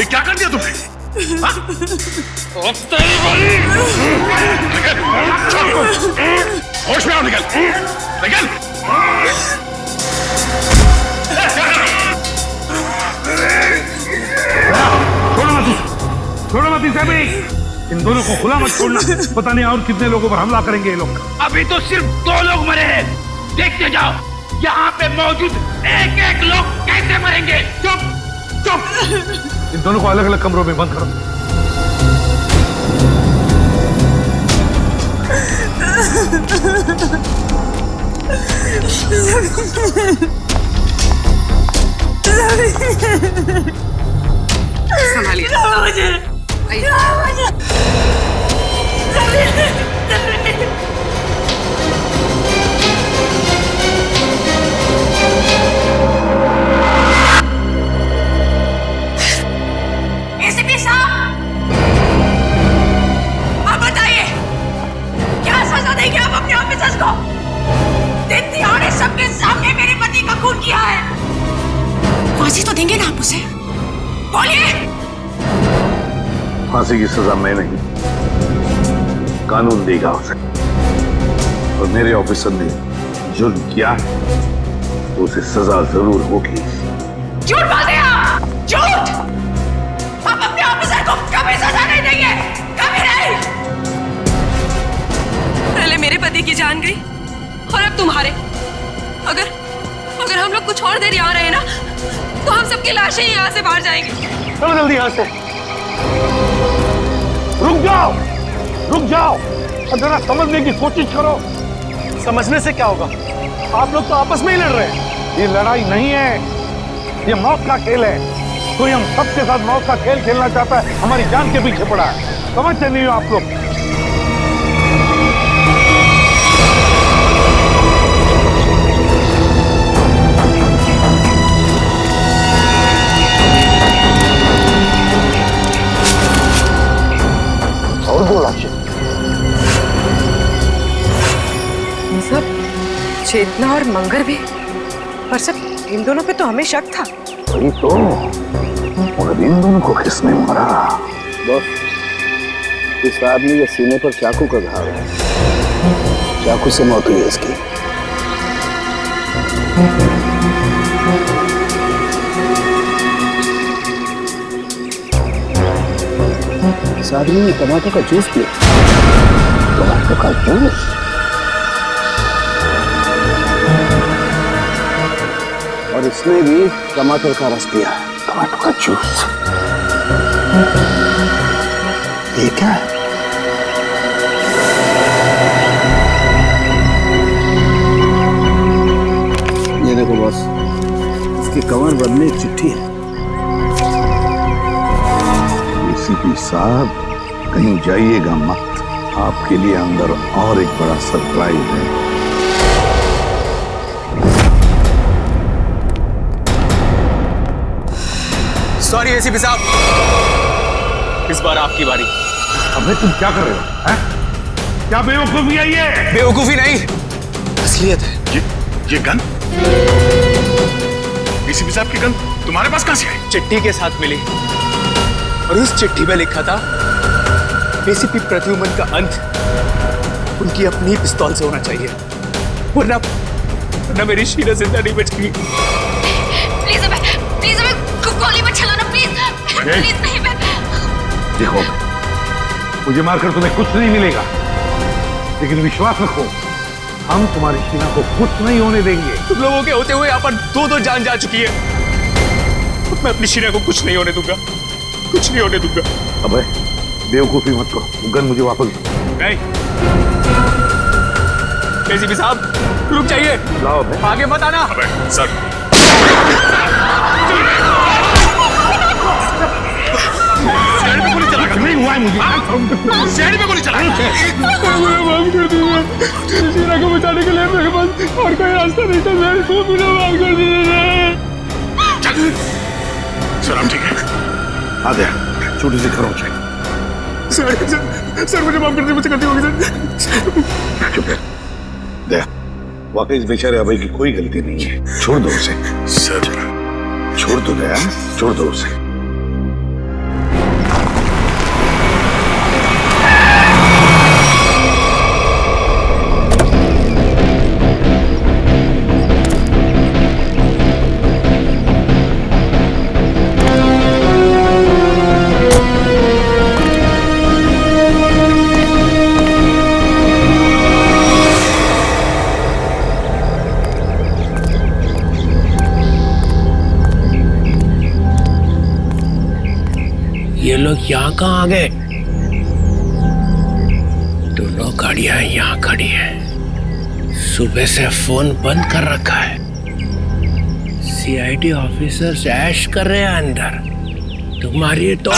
क्या कर दिया तुमने? होश में आओ, निकल निकल। छोड़ो मत इसे भी। इन दोनों को खुला मत छोड़ना, पता नहीं और कितने लोगों पर हमला करेंगे ये लोग। अभी तो सिर्फ 2 लोग मरे हैं, देखते जाओ यहाँ पे मौजूद एक एक लोग कैसे मरेंगे। चुप चुप। इन दोनों को अलग अलग कमरों में बंद करो। संभालिए। एसीपी साहब, आप बताइए क्या सजा देंगे आप अपने ऑफिसर्स को? दिन दिहाड़े सबके सामने मेरे पति का खून किया है। फांसी तो देंगे ना आप उसे? बोलिए। फांसी की सजा मैं नहीं, कानून देगा उसे। और मेरे ऑफिसर ने जुर्म किया है तो उसे सजा जरूर होगी। झूठ बोलते हैं आप, झूठ। आप अपने ऑफिसर को कभी सजा नहीं देंगे, कभी नहीं। पहले मेरे पति की जान गई और अब तुम्हारे। अगर हम लोग कुछ और देर यहाँ रहे ना तो हम सबकी लाशें यहाँ से बाहर जाएंगी। चलो जल्दी यहाँ से। रुक जाओ, रुक जाओ, जरा समझने की कोशिश करो। समझने से क्या होगा? आप लोग तो आपस में ही लड़ रहे हैं। ये लड़ाई नहीं है, ये मौत का खेल है। कोई हम सबके साथ मौत का खेल खेलना चाहता है, हमारी जान के पीछे पड़ा है। समझते नहीं हो आप लोग? और 2 लाशें। सब चेतना और मंगर भी, पर सब इन दोनों पे तो हमें शक था। वही तो, और इन दोनों को किसने मारा? बस इस आदमी के सीने पर चाकू का घाव है, चाकू से मौत हुई है इसकी। इस आदमी ने टमाटर का जूस पिया। टमाटर का जूस? और इसने भी टमाटर का रस पिया। टमाटर का जूस? ये क्या है? ये देखो बॉस, इसकी कमर बदले एक चिट्ठी है। एसीपी साहब, कहीं जाइएगा मत, आपके लिए अंदर और एक बड़ा सरप्राइज है। सॉरी एसीपी साहब, इस बार आपकी बारी। अबे तुम क्या कर रहे हो? हैं? क्या बेवकूफी है ये? बेवकूफी नहीं, असलियत है। ये गन? एसीपी साहब की गन तुम्हारे पास कहां से आई? चिट्ठी के साथ मिली और उस चिट्ठी में लिखा था एसीपी प्रद्युमन का अंत उनकी अपनी पिस्तौल से होना चाहिए, वरना मेरी शीला जिंदा नहीं बचेगी। प्लीज हमें गोली मत चलाना, प्लीज नहीं। मैं देखो, मुझे मारकर तुम्हें कुछ नहीं मिलेगा, लेकिन विश्वास रखो, हम तुम्हारी शीला को कुछ नहीं होने देंगे। तुम लोगों के होते हुए यहाँ पर 2 जान जा चुकी है। मैं अपनी शीला को कुछ नहीं होने दूंगा, कुछ नहीं होने दूंगा। अबे बेवकूफी मत करो, गन मुझे वापस दो। नहीं एसीपी साहब, रुक जाइए। लाओ बे। आगे मत आना। अबे सर, नहीं हुआ है मुझे। शहर में गोली चला। माफ कर दीजिए, शीला को बचाने के लिए मेरे पास और कोई रास्ता नहीं था सर, तो मुझे माफ कर दीजिए। सर आप ठीक है? आ गया, छोटी सी खरोंच है। सर मुझे माफ कर दीजिए, मुझसे गलती होगी सर। चुप है। देख, वाकई इस बेचारे अभय की कोई गलती नहीं है, छोड़ दो उसे। सर छोड़ दो दया, छोड़ दो उसे। लोग यहाँ कहाँ आ गए? दोनों गाड़ियां यहाँ खड़ी हैं। सुबह से फोन बंद कर रखा है। सीआईडी ऑफिसर्स ऐश कर रहे हैं अंदर। तुम्हारी तो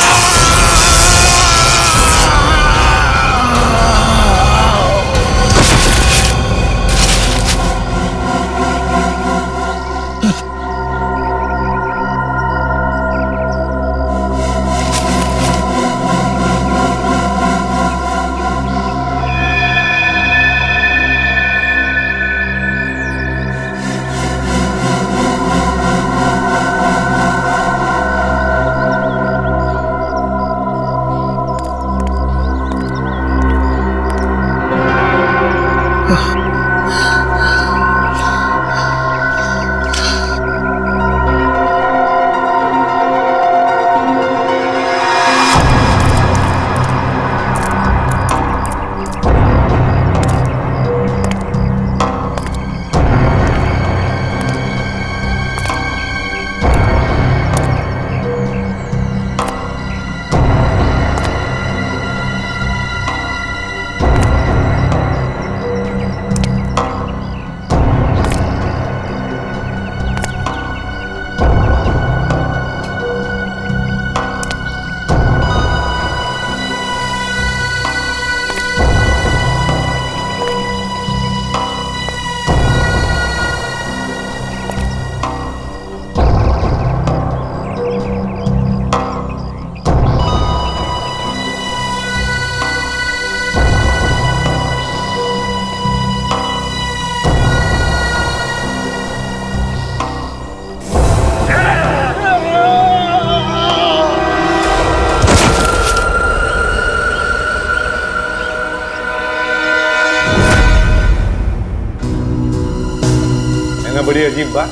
बड़ी अजीब बात,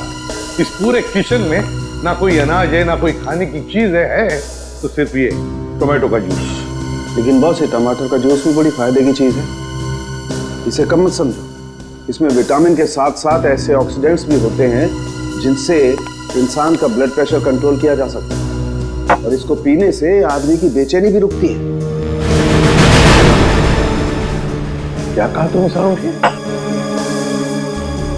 इस पूरे किचन में ना कोई अनाज है, ना कोई खाने की चीज है तो सिर्फ ये टोमेटो का जूस। लेकिन बॉस, ये टमाटर का जूस भी बड़ी फायदे की चीज है, इसे कम मत समझो। इसमें विटामिन के साथ साथ ऐसे ऑक्सीडेंट्स भी होते हैं जिनसे इंसान का ब्लड प्रेशर कंट्रोल किया जा सकता है, और इसको पीने से आदमी की बेचैनी भी रुकती है। क्या कहा तुमने सारों?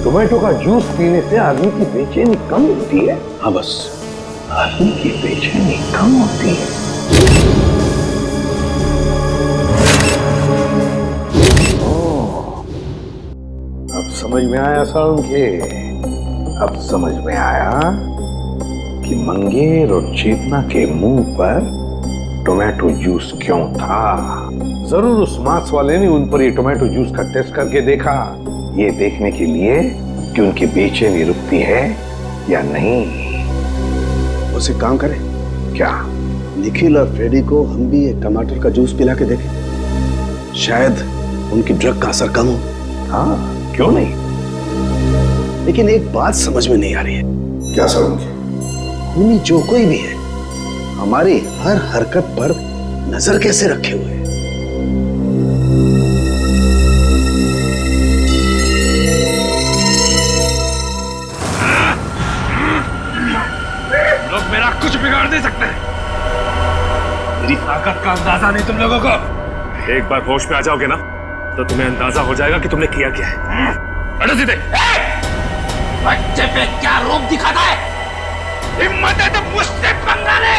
टोमेटो का जूस पीने से आदमी की बेचैनी कम होती है? हाँ बस, आदमी की बेचैनी कम होती है। अब समझ में आया सारुण के, अब समझ में आया कि मंगेर और चेतना के मुंह पर टोमेटो जूस क्यों था। जरूर उस मांस वाले ने उन पर ये टोमेटो जूस का टेस्ट करके देखा, ये देखने के लिए कि उनकी बेचैनी रुकती है या नहीं। उसे काम करें क्या? निखिल और फ्रेडी को हम भी एक टमाटर का जूस पिला के देखें, शायद उनकी ड्रग का असर कम हो। हाँ, क्यों नहीं। लेकिन एक बात समझ में नहीं आ रही है। क्या समझ? खूनी जो कोई भी है, हमारी हर हरकत पर नजर कैसे रखे हुए है? लोग मेरा कुछ बिगाड़ नहीं सकते। मेरी ताकत का अंदाजा नहीं तुम लोगों को। एक बार होश में आ जाओगे ना तो तुम्हें अंदाजा हो जाएगा कि तुमने किया क्या है। अरे सीधे बच्चे पे क्या रूप दिखाता है? हिम्मत है तो मुझसे पंगा ले।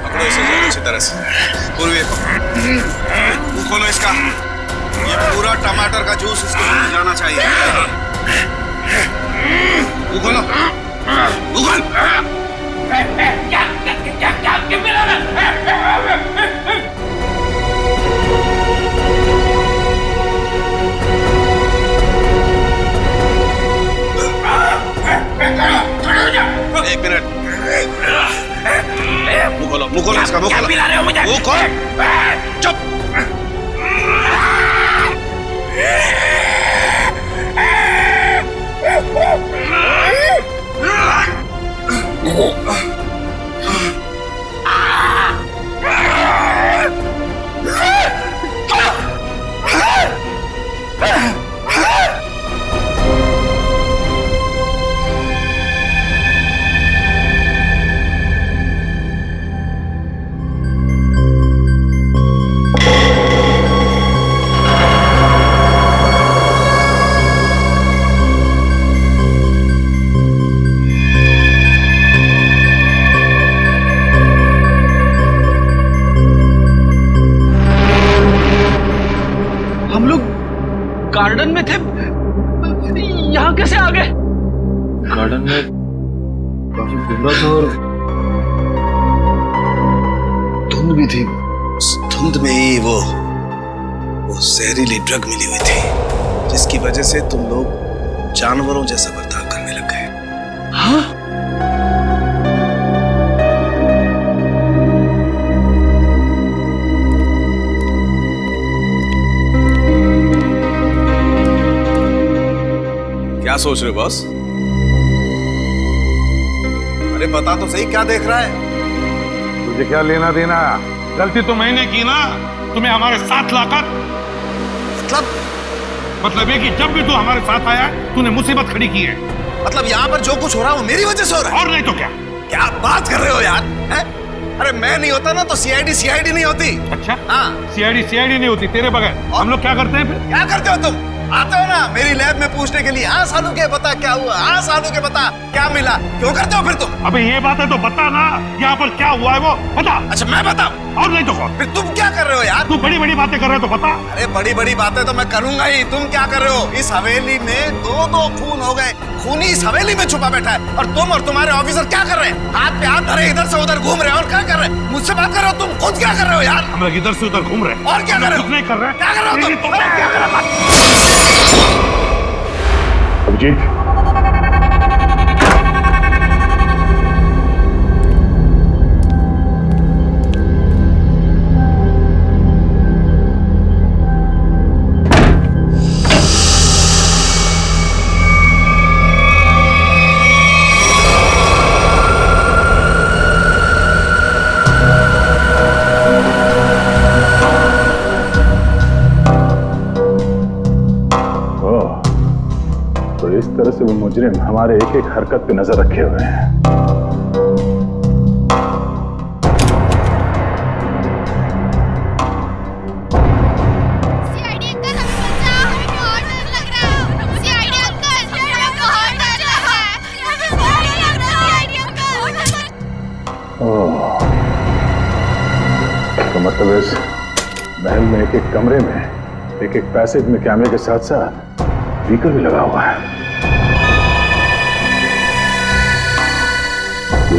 पकड़ो इसे अच्छी तरह से। पूर्वी मुंह खोलो इसका। ये पूरा टमाटर का जूस इसको मिल जाना चाहिए। मुंह खोलो, मुंह खोल। क्या मिला? एक मिनट, मुंह खोलो इसका, मुंह खोलो, मुंह खोल। चुप। गार्डन में थे, यहाँ कैसे आ गए? गार्डन में काफी कोहरा था और धुंध भी थी। उस धुंध में ही वो जहरीली ड्रग मिली हुई थी, जिसकी वजह से तुम लोग जानवरों जैसा बर्ताव करने लग गए। हाँ? क्या सोच रहे हो बॉस? अरे बता तो सही, क्या देख रहा है? तुझे क्या लेना देना? गलती तो मैंने की ना, तुम्हें हमारे साथ लाकर। मतलब ये कि जब भी तू हमारे साथ आया तूने मुसीबत खड़ी की है। मतलब यहाँ पर जो कुछ हो रहा है वो मेरी वजह से हो रहा है? और नहीं तो क्या? क्या बात कर रहे हो यार? है? अरे मैं नहीं होता ना तो सीआईडी नहीं होती। अच्छा? हाँ। सीआईडी नहीं होती तेरे बगैर। हम लोग क्या करते हैं फिर? क्या करते हो तुम? आते हो ना मेरी लैब में पूछने के लिए, हाँ सालू के बता क्या हुआ, हाँ सालू के बता क्या मिला, क्यों करते हो फिर तुम? अबे ये बात है तो बता ना, यहाँ पर क्या हुआ है वो बता। अच्छा मैं बताऊं? और नहीं तो कौन? फिर तुम क्या कर रहे हो यार? तू बड़ी बड़ी बातें कर रहे हो तो बता। अरे बड़ी बड़ी बातें तो मैं करूंगा ही, तुम क्या कर रहे हो? इस हवेली में दो खून हो गए, खूनी इस हवेली में छुपा बैठा है, और तुम और तुम्हारे ऑफिसर क्या कर रहे हैं? हाथ पे हाथ धरे इधर से उधर घूम रहे हैं, और क्या कर रहे हैं? मुझसे बात कर रहे हो? तुम खुद क्या कर रहे हो यार? हम लोग इधर से उधर घूम रहे हैं। और क्या कर रहे हो? कुछ नहीं कर रहे। क्या कर रहे हो तुम? क्या कर रहे हो? अभिजीत, इस तरह से वो मुजरिम हमारे एक एक हरकत पे नजर रखे हुए हैं। सीआईडी अंकल हमें बचाओ, हमें बहुत डर लग रहा है। सीआईडी अंकल हमें बहुत डर लग रहा है। हमें बहुत डर लग रहा है सीआईडी अंकल। ओह, तो मतलब इस महल में एक एक कमरे में एक एक पैसेज में कैमरे के साथ साथ स्पीकर भी लगा हुआ है।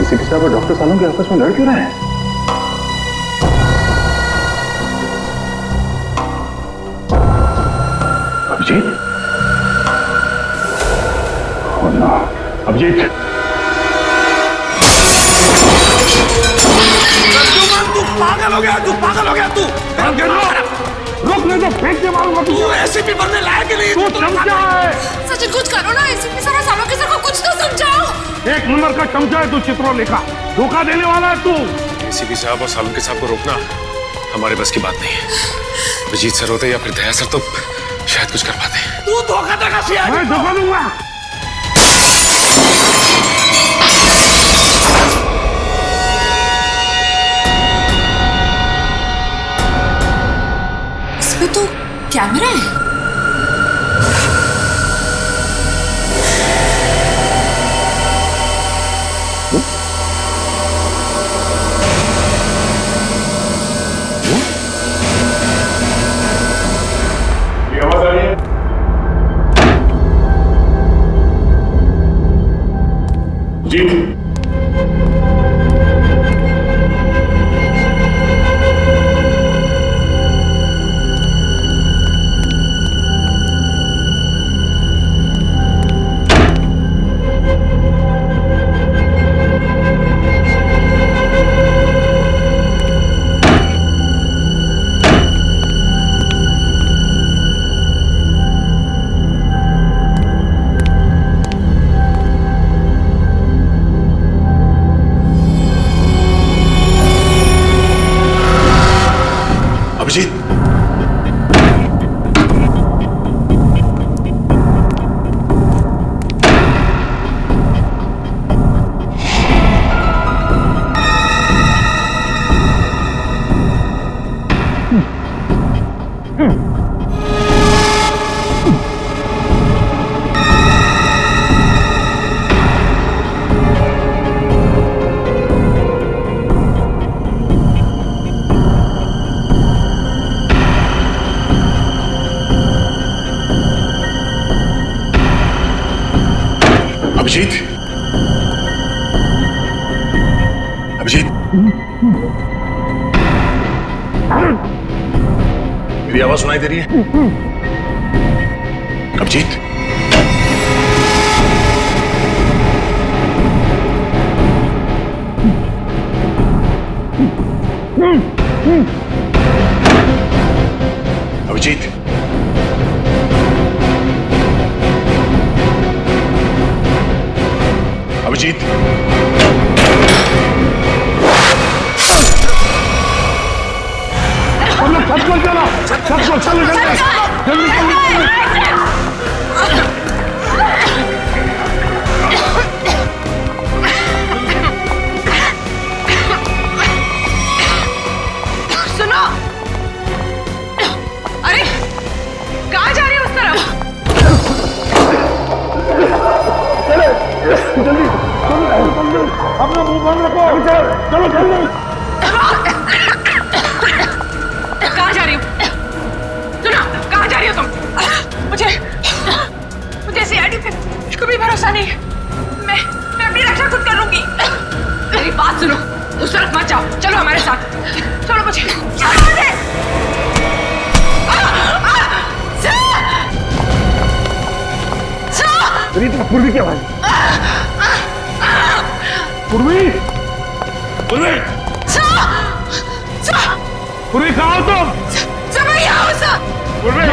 एसीपी साहब और डॉक्टर सालों के आपस में लड़ क्यों रहे हैं? अभिजीत? Oh no, Abhijit! तू पागल हो गया, तू पागल हो गया, तू रुक नहीं तो फेंक के मारूंगा तुझे। तू एसीपी बनने लायक ही नहीं। तू चमचा है। सचिन कुछ करो ना, एसीपी सर और सालों के सर को कुछ तो समझाओ। एक नंबर का चमचा है तू, चित्रोलेखा। धोखा देने वाला है तू। एसीपी साहब और सालुंके साहब को रोकना हमारे बस की बात नहीं है। अभिजीत सर होते या फिर दया सर तो शायद कुछ कर पाते। तू धोखा देगा सीआईडी? मैं धोखा दूंगा। इसमें तो कैमरा है। आवाज आ रही है? जी अभिजीत, अभिजीत, मेरी आवाज सुनाई दे रही है? अभिजीत, अभिजीत, अभिजीत, छत पर चलो, छत पर चलो, सुनो, अरे कहाँ जा रही हो उस तरफ? जल्दी, अपना मुंह बंद रखो, चलो जल्दी। कहाँ जा रही हो? सुनो, कहाँ जा रही हो तुम? मुझे सीआईडी पे कुछ भी भरोसा नहीं है। मैं अपनी रक्षा खुद कर लूंगी। मेरी बात सुनो, उस तरफ मत जाओ, चलो हमारे साथ। चलो मुझे। पूर्वी की आवाज। पूर्वी, पूर्वी, पूर्वी कहाँ हो तुम? पूर्वी,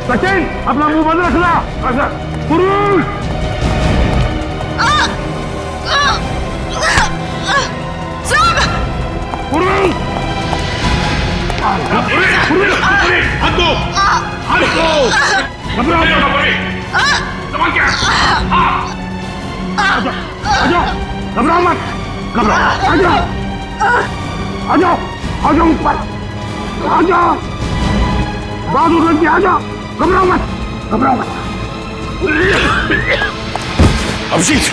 सचिन अपना मुंह बंद रखना। पूर्वी, पूर्वी, हाथ दो, हाथ दो, घबराओ मत, समझ गया? घबराओ मत, घबराओ, आ जाओ, आ जाओ, आ जाओ ऊपर, आ जाओ, बहादुर लग गया, आ जाओ, घबराओ मत, घबराओ मत। अभिजीत,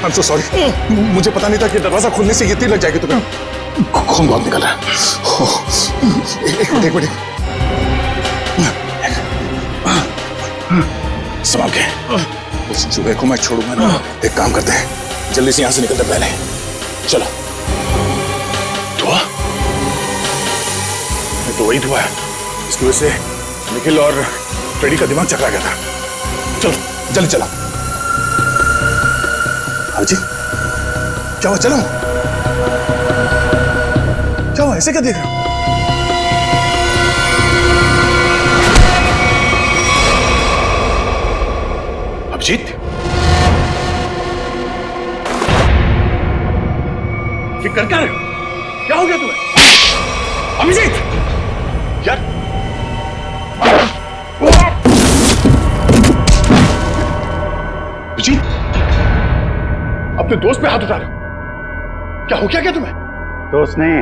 I'm so sorry, मुझे पता नहीं था कि दरवाजा खोलने से ये तीर लग जाएगी तुम्हें। खून बहुत निकल रहा है। एक मिनट, संभाल के। उस चूहे को मैं छोड़ूंगा ना। एक काम करते हैं, जल्दी से यहां से निकलते पहले। चलो। धुआं? तो वही धुआं है, इसकी वजह से निखिल और फ्रेडी का दिमाग चकरा गया था। चलो जल्दी चला। अभिजीत, क्या हुआ? चलो, क्या हुआ? ऐसे क्या देख रहे हो? अभिजीत, ये कर क्या रहे हो? क्या हो गया तुम्हें? अभिजीत, यार, अभिजीत, अपने दोस्त पे हाथ उठा रहे हो? क्या हो क्या तुम्हें? दोस्त नहीं,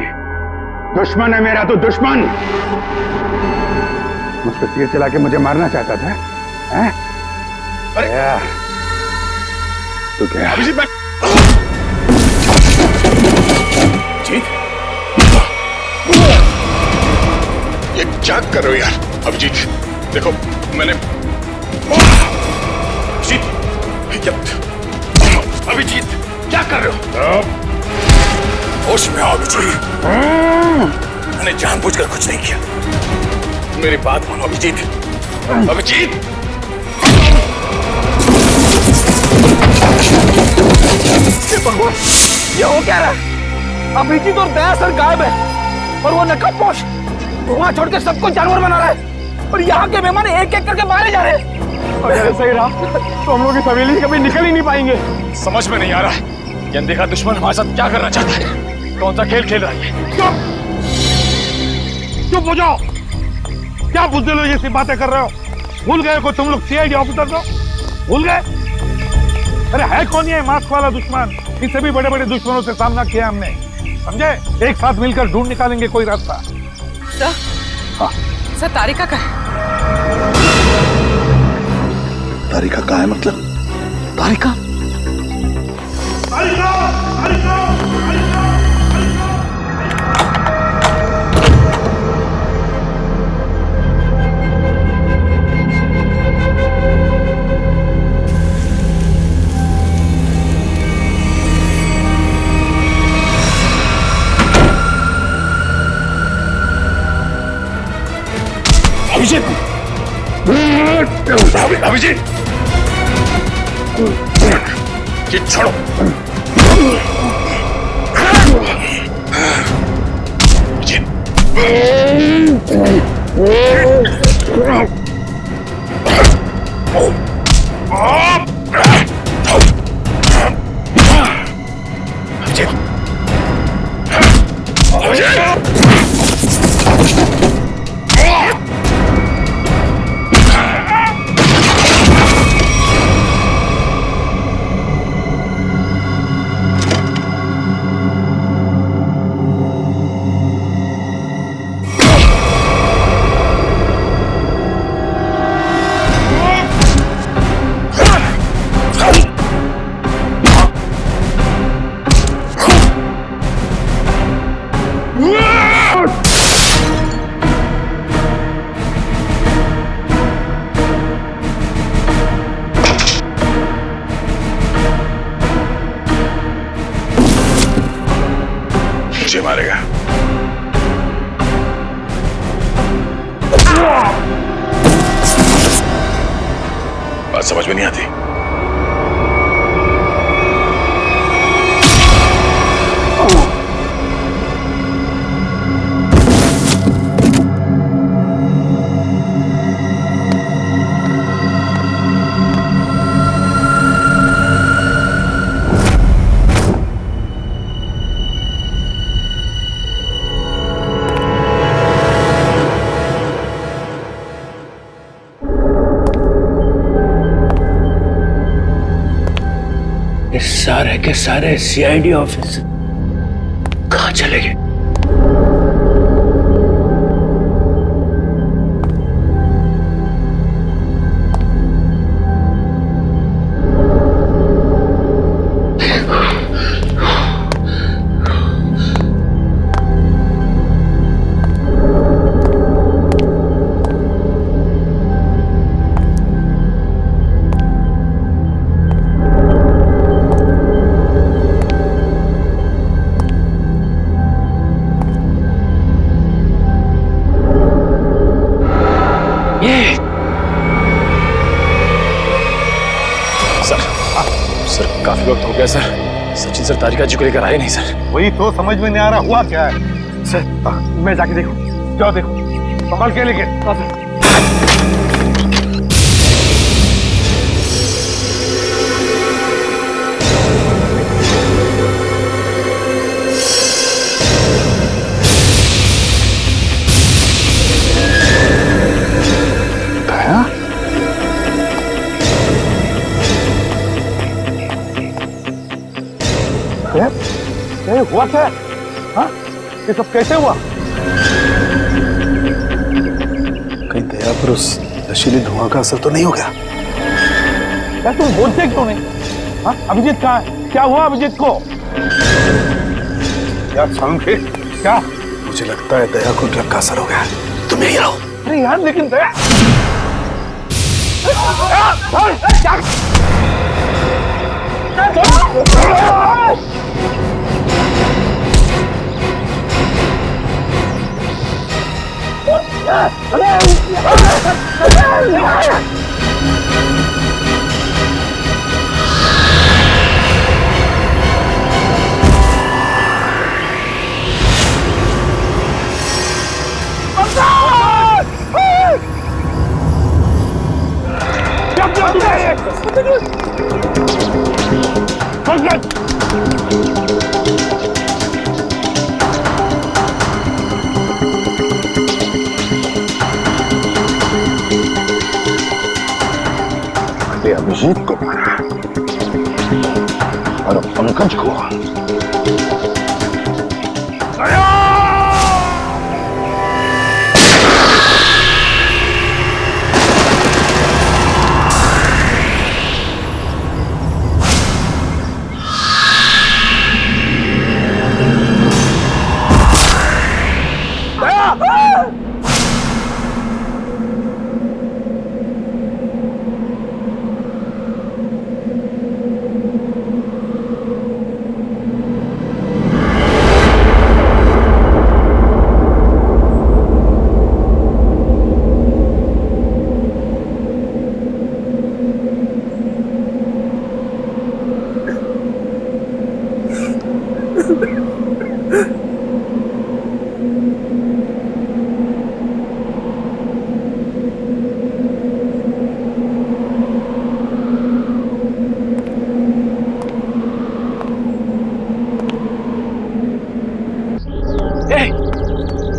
दुश्मन है मेरा, तो दुश्मन। मुझ पर तीर चला के मुझे मारना चाहता था, हैं? अरे तो क्या? अभिजीत, मैं जीत, ये क्या कर रहे हो यार? अभिजीत, देखो मैंने अभिजीत, क्या कर रहे हो? होश में आओ अभिजीत, मैंने जानबूझकर कुछ नहीं किया। मेरी बात मानो अभिजीत। अभिजीत, ये हो क्या रहा है? अभिजीत और दया सर गायब है और वो नकाबपोश धुआं छोड़ के सबको जानवर बना रहा है और यहाँ के मेहमान एक एक करके मारे जा रहे हैं। अगर सही रहा तो हम लोग इस हवेली से कभी निकल ही नहीं पाएंगे। समझ में नहीं आ रहा ये अनदेखा दुश्मन हमारे साथ क्या करना चाहता है? कौन सा खेल खेल रहा है? चुप, चुप हो जाओ। क्या बुज़दिल हो, ये सी बातें कर रहे हो? भूल गए को तुम लोग सीआईडी ऑफिसर हो? भूल गए? अरे है कौन ये मास्क वाला दुश्मन? इससे भी बड़े बड़े दुश्मनों से सामना किया हमने, समझे? एक साथ मिलकर ढूंढ निकालेंगे कोई रास्ता। सर, हाँ सर, तारिका का है। तारिका कहाँ है? मतलब तारिका? तारिका, तारिका, तारिका। अभिजीत ये छोड़ो। मुझे मारेगा। बात समझ में नहीं आती। सारे के सारे सीआईडी ऑफिस कहां चले गए? काफी वक्त हो गया सर। सचिन सर तारिका जी को लेकर आए नहीं सर। वही तो समझ में नहीं आ रहा हुआ क्या है। सर मैं जाके देखूं। जाओ देखो, संभाल के लेके। हुआ क्या? हाँ? ये सब कैसे हुआ? कहीं दया पर उस नशीले धुआं का असर तो नहीं हो गया? क्या तुम बोलते क्यों नहीं? हाँ? अभिजीत कहाँ है? क्या हुआ अभिजीत को? क्या समझे? क्या? मुझे लगता है दया को ड्रग का असर हो गया। तुम यहीं रहो। अरे यार लेकिन दया अभिजीत को मारा और पंकज को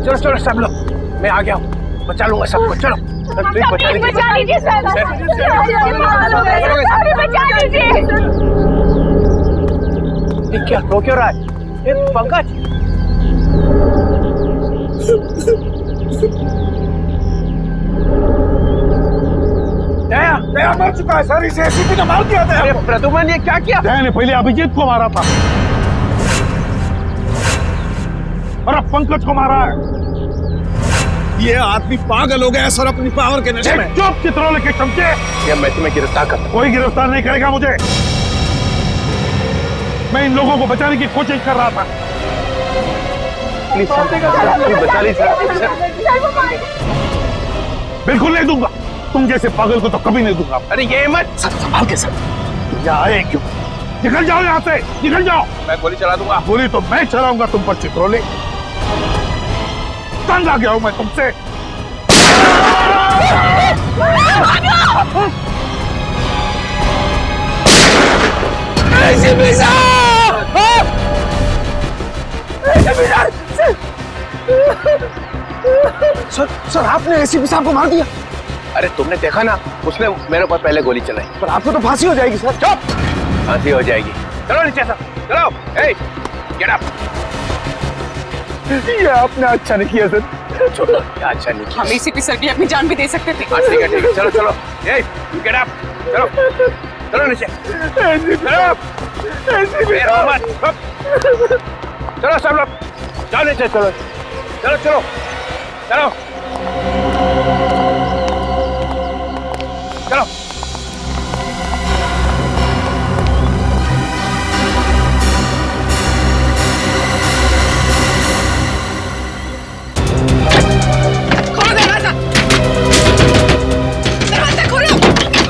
चलो चलो सब लोग, मैं आ गया हूँ, बचा लूंगा सबको। चलो प्लीज बचा लीजिए सर। ये क्या रो क्यों रहा है? ये पंकज दया दया मर चुका है सर, इसे एसीपी ने मार दिया था। प्रद्युमन ये क्या किया? दया ने पहले अभिजीत को मारा था और अब पंकज को मारा है। ये आदमी पागल हो गया है सर अपनी पावर के नशे में। चुप चित्रोले के चमचे। ये मैं तुम्हें गिरफ्तार करता हूं। कोई गिरफ्तार नहीं करेगा मुझे। मैं इन लोगों को बचाने की कोशिश कर रहा था। प्लीज बचा लीजिए सर। बिल्कुल नहीं दूंगा, तुम जैसे पागल को तो कभी नहीं दूंगा। अरे ये मत सर, संभाल के सर। यहाँ आए क्यों? निकल जाओ यहाँ से, निकल जाओ। मैं गोली चला दूंगा। गोली तो मैं चलाऊंगा तुम पर चित्रोले। तंग आ गया हूं मैं तुमसे। सर आपने एसीपी साहब को मार दिया। अरे तुमने देखा ना, उसने मेरे ऊपर पहले गोली चलाई। पर आपको तो फांसी हो जाएगी सर। चुप, फांसी हो जाएगी। चलो नीचे सर, चलो। ए, गेट अप। ये आपने अच्छा नहीं किया सर। छोड़ो, क्या अच्छा नहीं किया। हम एसीपी सर की अपनी जान भी दे सकते थे। ठीक है ठीक है, चलो चलो। ए, गेट अप, चलो चलो नीचे, चलो। चलो सब लोग, चलो नीचे, चलो चलो चलो चलो चलो।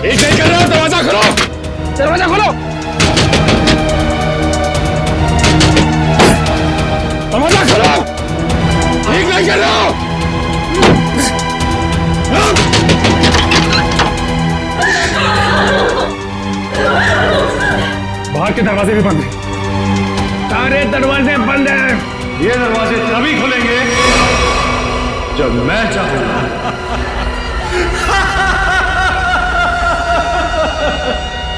एक नहीं कर रहा, दरवाजा खोलो, दरवाजा खोलो। दरवाजा खोलो। एक नहीं कर रहा। बाहर के दरवाजे भी बंद हैं। सारे दरवाजे बंद हैं। ये दरवाजे तभी खुलेंगे जब मैं चाहूंगा।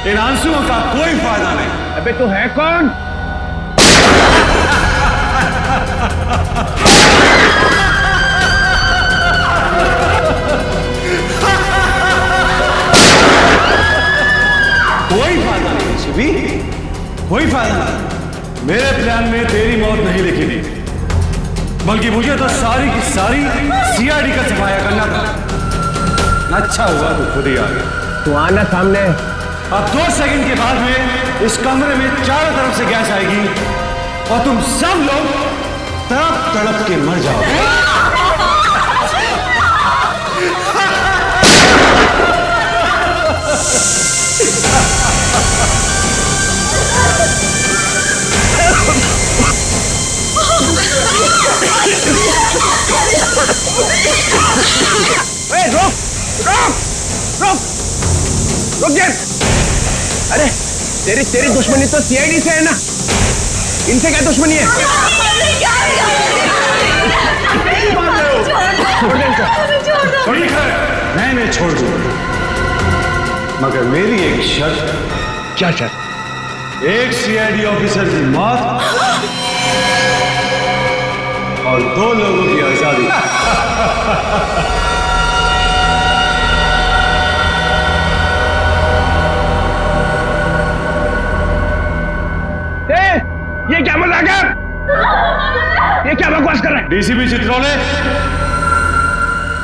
इन आंसुओं का कोई फायदा नहीं। अबे तू है कौन? कोई फायदा नहीं शिवी, कोई फायदा नहीं। मेरे प्लान में तेरी मौत नहीं लिखी थी, बल्कि मुझे तो सारी की सारी सीआईडी का सफाया करना था। अच्छा हुआ तू खुद ही आ गया। तू आना सामने। अब 2 सेकंड के बाद में इस कमरे में चारों तरफ से गैस आएगी और तुम सब लोग तड़प तड़प के मर जाओगे। रुक रुक रुक रुक जा। अरे तेरी दुश्मनी तो सीआईडी से है ना, इनसे क्या दुश्मनी है? मैं छोड़ दूं, मगर मेरी एक शर्त। क्या शर्त? एक सीआईडी ऑफिसर की मौत और 2 लोगों की आजादी। ये क्या मजाक है? ये क्या बकवास कर रहा है? डीसीपी चित्रोले,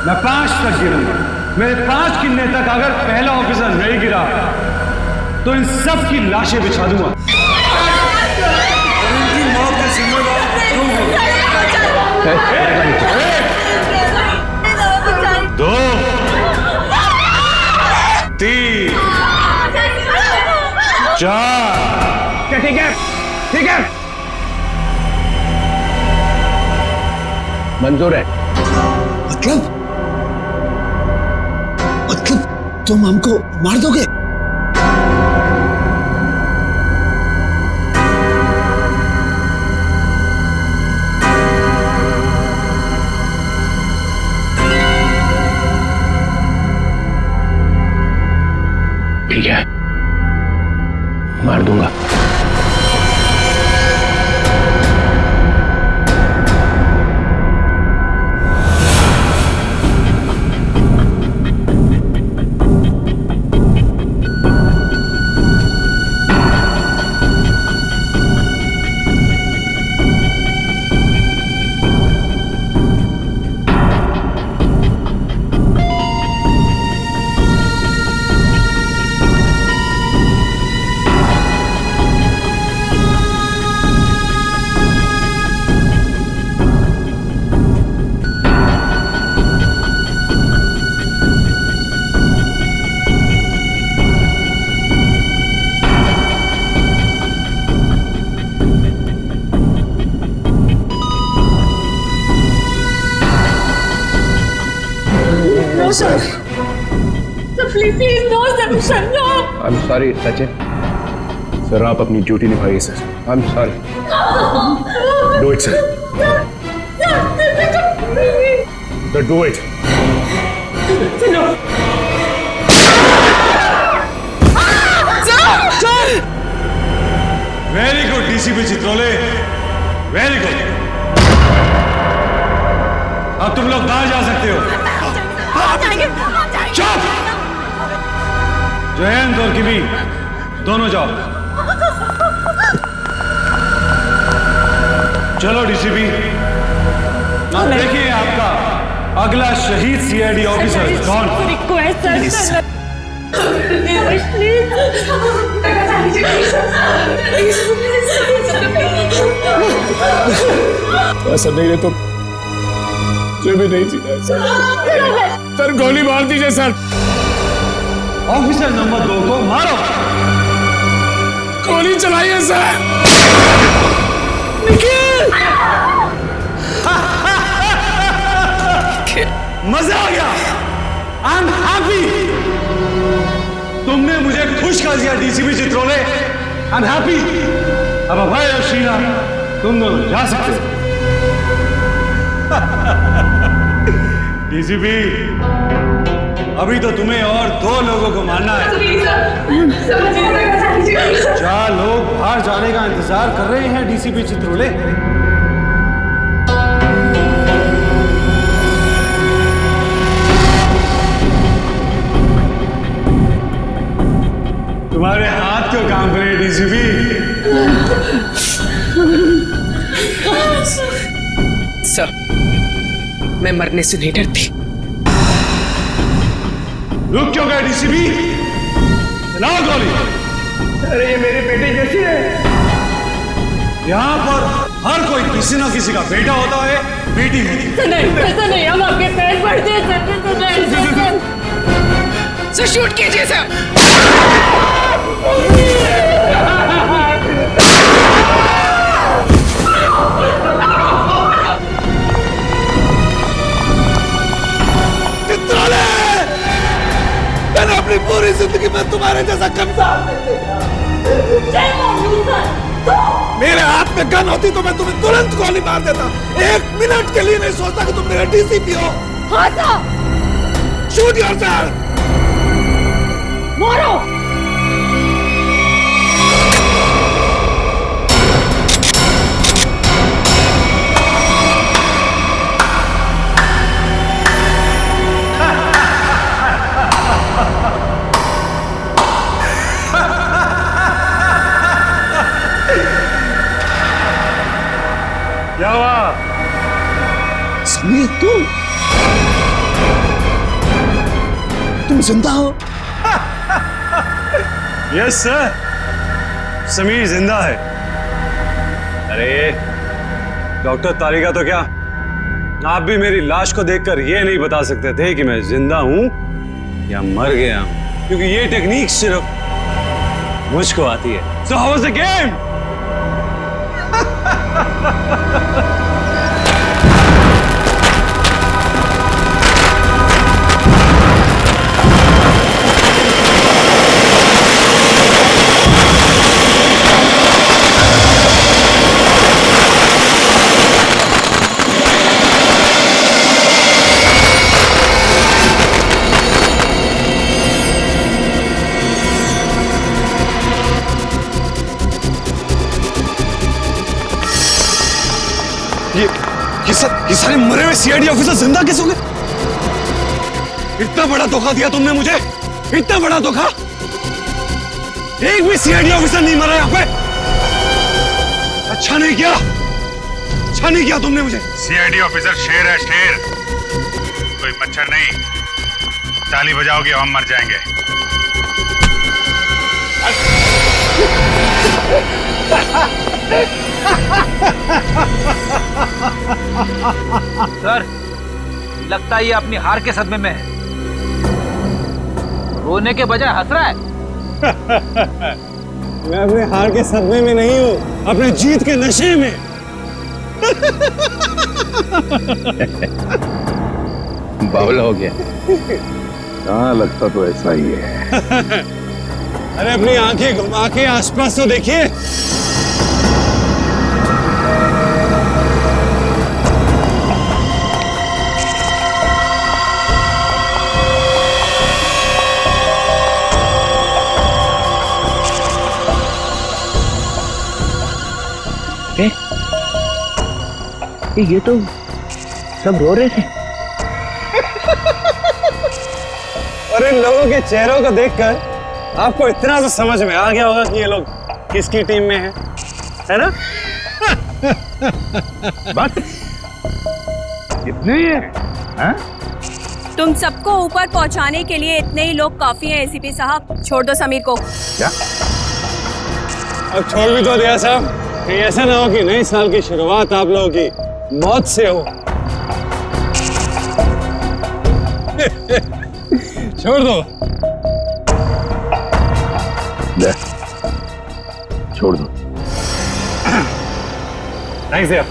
मैं 5 तक गिरूंगा। मेरे 5 गिनने तक अगर पहला ऑफिसर नहीं गिरा तो इन सब की लाशें बिछा दूंगा। उनकी मौत के जिम्मेदार तुम हो। 2 3 4। ठीक है ठीक है, मंजूर है। मतलब तुम हमको मार दोगे? Sir please please no sir no. I am sorry Sachin. Sir आप अपनी ड्यूटी निभाइए sir. I am sorry. Do it sir. Do it. Very good DCP Chitrole, very good. अब तुम लोग बाहर जा सकते हो। चुप! जयंत और किमी दोनों जाओ। चलो डीसीपी, अब देखिए आपका अगला शहीद सीआईडी ऑफिसर कौन। रिक्वेस्ट सर ऐसा नहीं है तो मुझे भी नहीं जीना है सर। सर गोली मार दीजिए सर। ऑफिसर नंबर 2 को मारो। गोली चलाइए सर। मजा आ गया। I am happy. तुमने मुझे खुश कर दिया DCP Chitrole. I am happy. अब अभय और शीना तुम दोनों जा सकते हो। डीसीपी, अभी तो तुम्हें और 2 लोगों को मारना है। 4 लोग बाहर जाने का इंतजार कर रहे हैं डीसीपी चित्रोले। तुम्हारे हाथ क्यों काम करे डीसीपी? सर, मैं मरने से नहीं डरती। रुक क्यों गए डीसीपी? चलाओ गोली। अरे ये मेरी बेटी कैसी है? यहाँ पर हर कोई किसी ना किसी का बेटा होता है, बेटी होती है। नहीं ऐसा नहीं, हम आपके पैर पड़ते हैं सर। शूट कीजिए सर। मैंने अपनी पूरी जिंदगी में तुम्हारे जैसा कंसाल नहीं देखा। मेरे हाथ में गन होती तो मैं तुम्हें तुरंत गोली मार देता। 1 मिनट के लिए नहीं सोचता कि तुम मेरा डीसीपी हो। हाँ सर। Shoot yourself. मारो। क्या हुआ? समीर तुम जिंदा हो? यस सर, समीर जिंदा है। अरे डॉक्टर तारिका तो क्या, आप भी मेरी लाश को देखकर ये नहीं बता सकते थे कि मैं जिंदा हूं या मर गया हूं, क्योंकि ये टेक्निक सिर्फ मुझको आती है। So how was the game? ये सारे मरे हुए सीआईडी ऑफिसर जिंदा कैसे हो गए? इतना बड़ा धोखा दिया तुमने मुझे, इतना बड़ा धोखा। एक भी सीआईडी ऑफिसर नहीं मरा यहाँ पे। अच्छा नहीं किया, अच्छा नहीं किया तुमने मुझे। सीआईडी ऑफिसर शेर है, शेर, कोई मच्छर नहीं। ताली बजाओगे हम मर जाएंगे। सर, लगता है ये अपनी हार के सदमे में है। रोने के बजाय हंस रहा है। मैं अपने हार के सदमे में नहीं हूं, अपने जीत के नशे में। बावला हो गया। हाँ, लगता तो ऐसा ही है। अरे अपनी आंखें घुमा के आसपास तो देखिए। ये तो सब रो रहे थे। और इन लोगों के चेहरों को देखकर आपको इतना तो समझ में आ गया होगा कि ये लोग किसकी टीम में हैं, है ना? बस इतने ही है? हाँ? तुम सबको ऊपर पहुंचाने के लिए इतने ही लोग काफी हैं एसीपी साहब। छोड़ दो समीर को। क्या? अब छोड़ भी तो दिया साहब। कहीं ऐसा ना हो कि नए साल की शुरुआत आप लोगों की मौत से हो। छोड़ दो। ले, छोड़ दो। थैंक्स यार।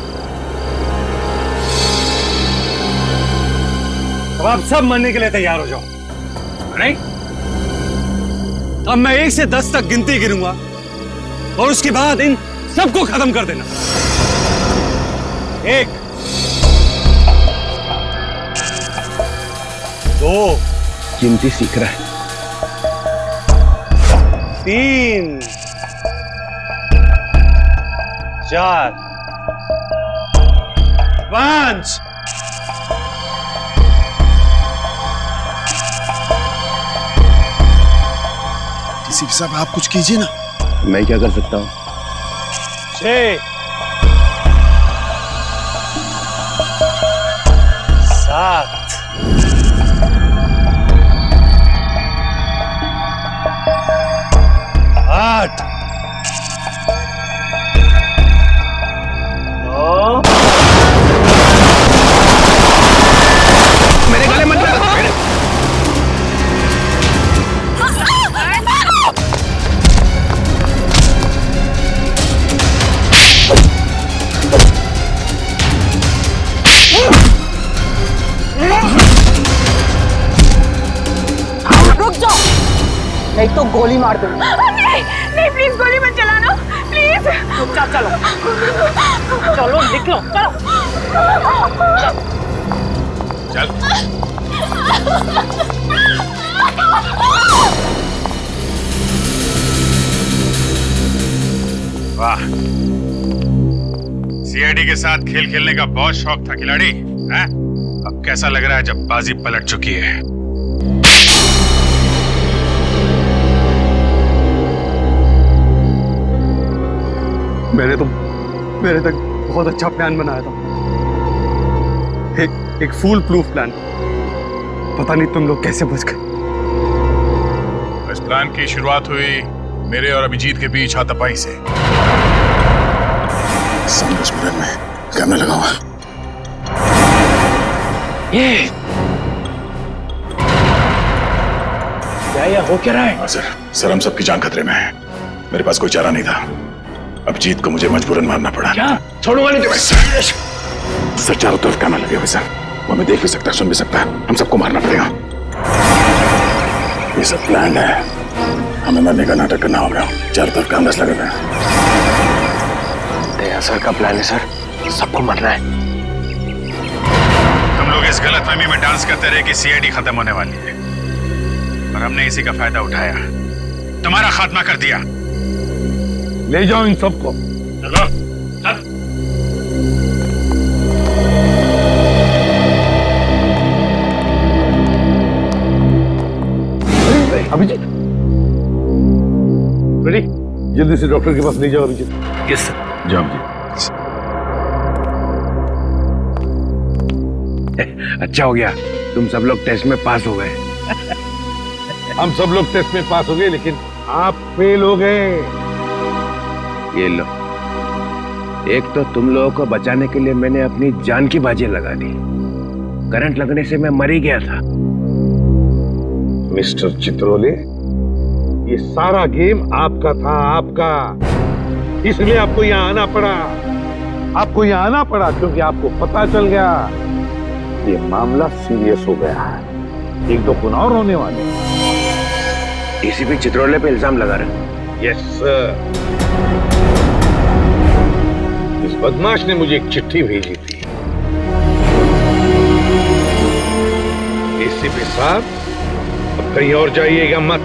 अब आप सब मरने के लिए तैयार हो जाओ। नहीं? अब मैं 1 से 10 तक गिनती गिनूंगा और उसके बाद इन सबको खत्म कर देना। 1 2 गिनती सीख रहा है। 3 4 5 एसीपी साहब आप कुछ कीजिए ना। मैं क्या कर सकता हूँ? 6 7 8 9 मेरे गले मत लगा। रुक जाओ, नहीं तो गोली मार दूंगी। नहीं नहीं, प्लीज गोली मत चलाना, प्लीज। चलो चलो निकलो, चलो चल। वाह, सीआईडी के साथ खेल खेलने का बहुत शौक था खिलाड़ी, हैं? अब कैसा लग रहा है जब बाजी पलट चुकी है? मैंने तक बहुत अच्छा प्लान बनाया था। एक फूल प्रूफ प्लान। पता नहीं तुम लोग कैसे बच गए। इस प्लान की शुरुआत हुई मेरे और अभिजीत के बीच हाथापाई से। समझ में कैमरा लगा हुआ। ये क्या हो क्या रहा है? सर हम सबकी जान खतरे में है। मेरे पास कोई चारा नहीं था। अभिजीत को मुझे मजबूरन मारना पड़ा। क्या? छोड़ूंगा नहीं तुम्हें। सर चारों तरफ कैमरा लगे हुए सर। वो हमें देख भी सकता है, सुन भी सकता है। हम सबको मारना पड़ेगा। ये सब प्लान है। हमें मरने का नाटक करना होगा। चारों तरफ कैमरास लगे हुए हैं। दया सर का प्लान है सर, सबको मरना है। तुम लोग इस गलतफहमी में डांस करते रहे कि सीआईडी खत्म होने वाली है, और हमने इसी का फायदा उठाया, तुम्हारा खात्मा कर दिया। ले जाओ इन सबको। चलो चल। अभिजीत, रेडी? जल्दी से डॉक्टर के पास ले जाओ अभिजीत। Yes sir. जाओ जी। अच्छा हो गया, तुम सब लोग टेस्ट में पास हो गए। हम सब लोग टेस्ट में पास हो गए, लेकिन आप फेल हो गए। ये लो, एक तो तुम लोगों को बचाने के लिए मैंने अपनी जान की बाजी लगा दी। करंट लगने से मैं मर ही गया था। मिस्टर चित्रोले, ये सारा गेम आपका था, आपका। इसलिए आपको यहाँ आना पड़ा। आपको यहाँ आना पड़ा क्योंकि आपको पता चल गया ये मामला सीरियस हो गया है। एक दो खून और होने वाले। डीसीपी चित्रोले पे इल्जाम लगा रहे। Yes sir. इस बदमाश ने मुझे एक चिट्ठी भेजी थी। एसीपी साहब, अब कहीं और जाइएगा मत।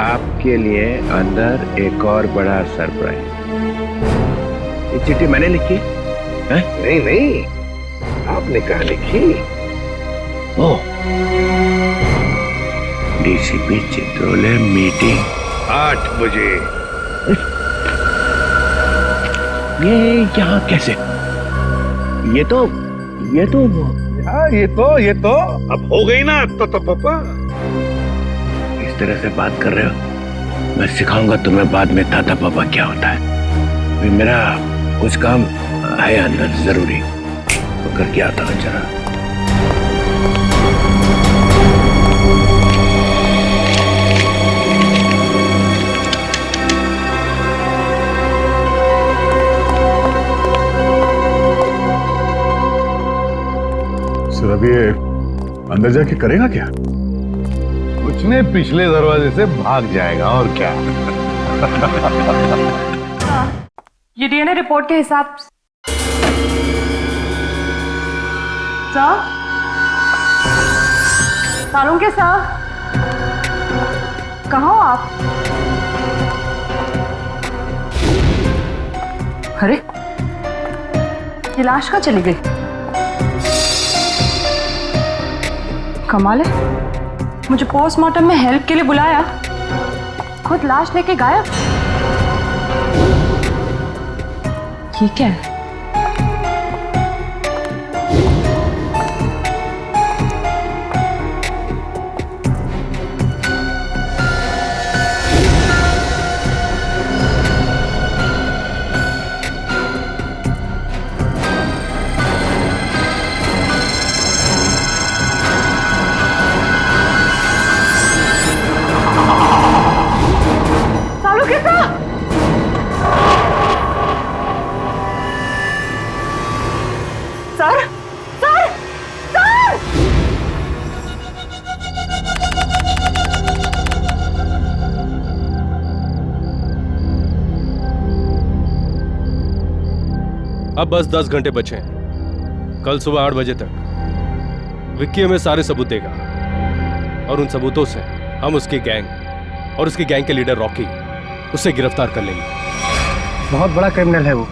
आपके लिए अंदर एक और बड़ा सरप्राइज। ये चिट्ठी मैंने लिखी है? नहीं नहीं, आपने कहा लिखी। ओ, डीसीपी चित्रोले मीटिंग 8 बजे। ये यहाँ कैसे? ये तो ये तो अब हो गई ना तो पापा। इस तरह से बात कर रहे हो, मैं सिखाऊंगा तुम्हें बाद में ताता पापा क्या होता है। अभी मेरा कुछ काम है अंदर जरूरी, तो करके आता हूँ जरा। सर अब ये अंदर जाके करेगा क्या? कुछ ने पिछले दरवाजे से भाग जाएगा और क्या। ये डीएनए रिपोर्ट के हिसाब से सर, सालुंके सर, कहाँ हो आप? अरे ये लाश कहाँ चली गई? कमाल है, मुझे पोस्टमार्टम में हेल्प के लिए बुलाया, खुद लाश लेके गायब। ये क्या है? अब बस 10 घंटे बचे हैं। कल सुबह 8 बजे तक विक्की हमें सारे सबूत देगा और उन सबूतों से हम उसकी गैंग और उसकी गैंग के लीडर रॉकी उसे गिरफ्तार कर लेंगे। बहुत बड़ा क्रिमिनल है वो,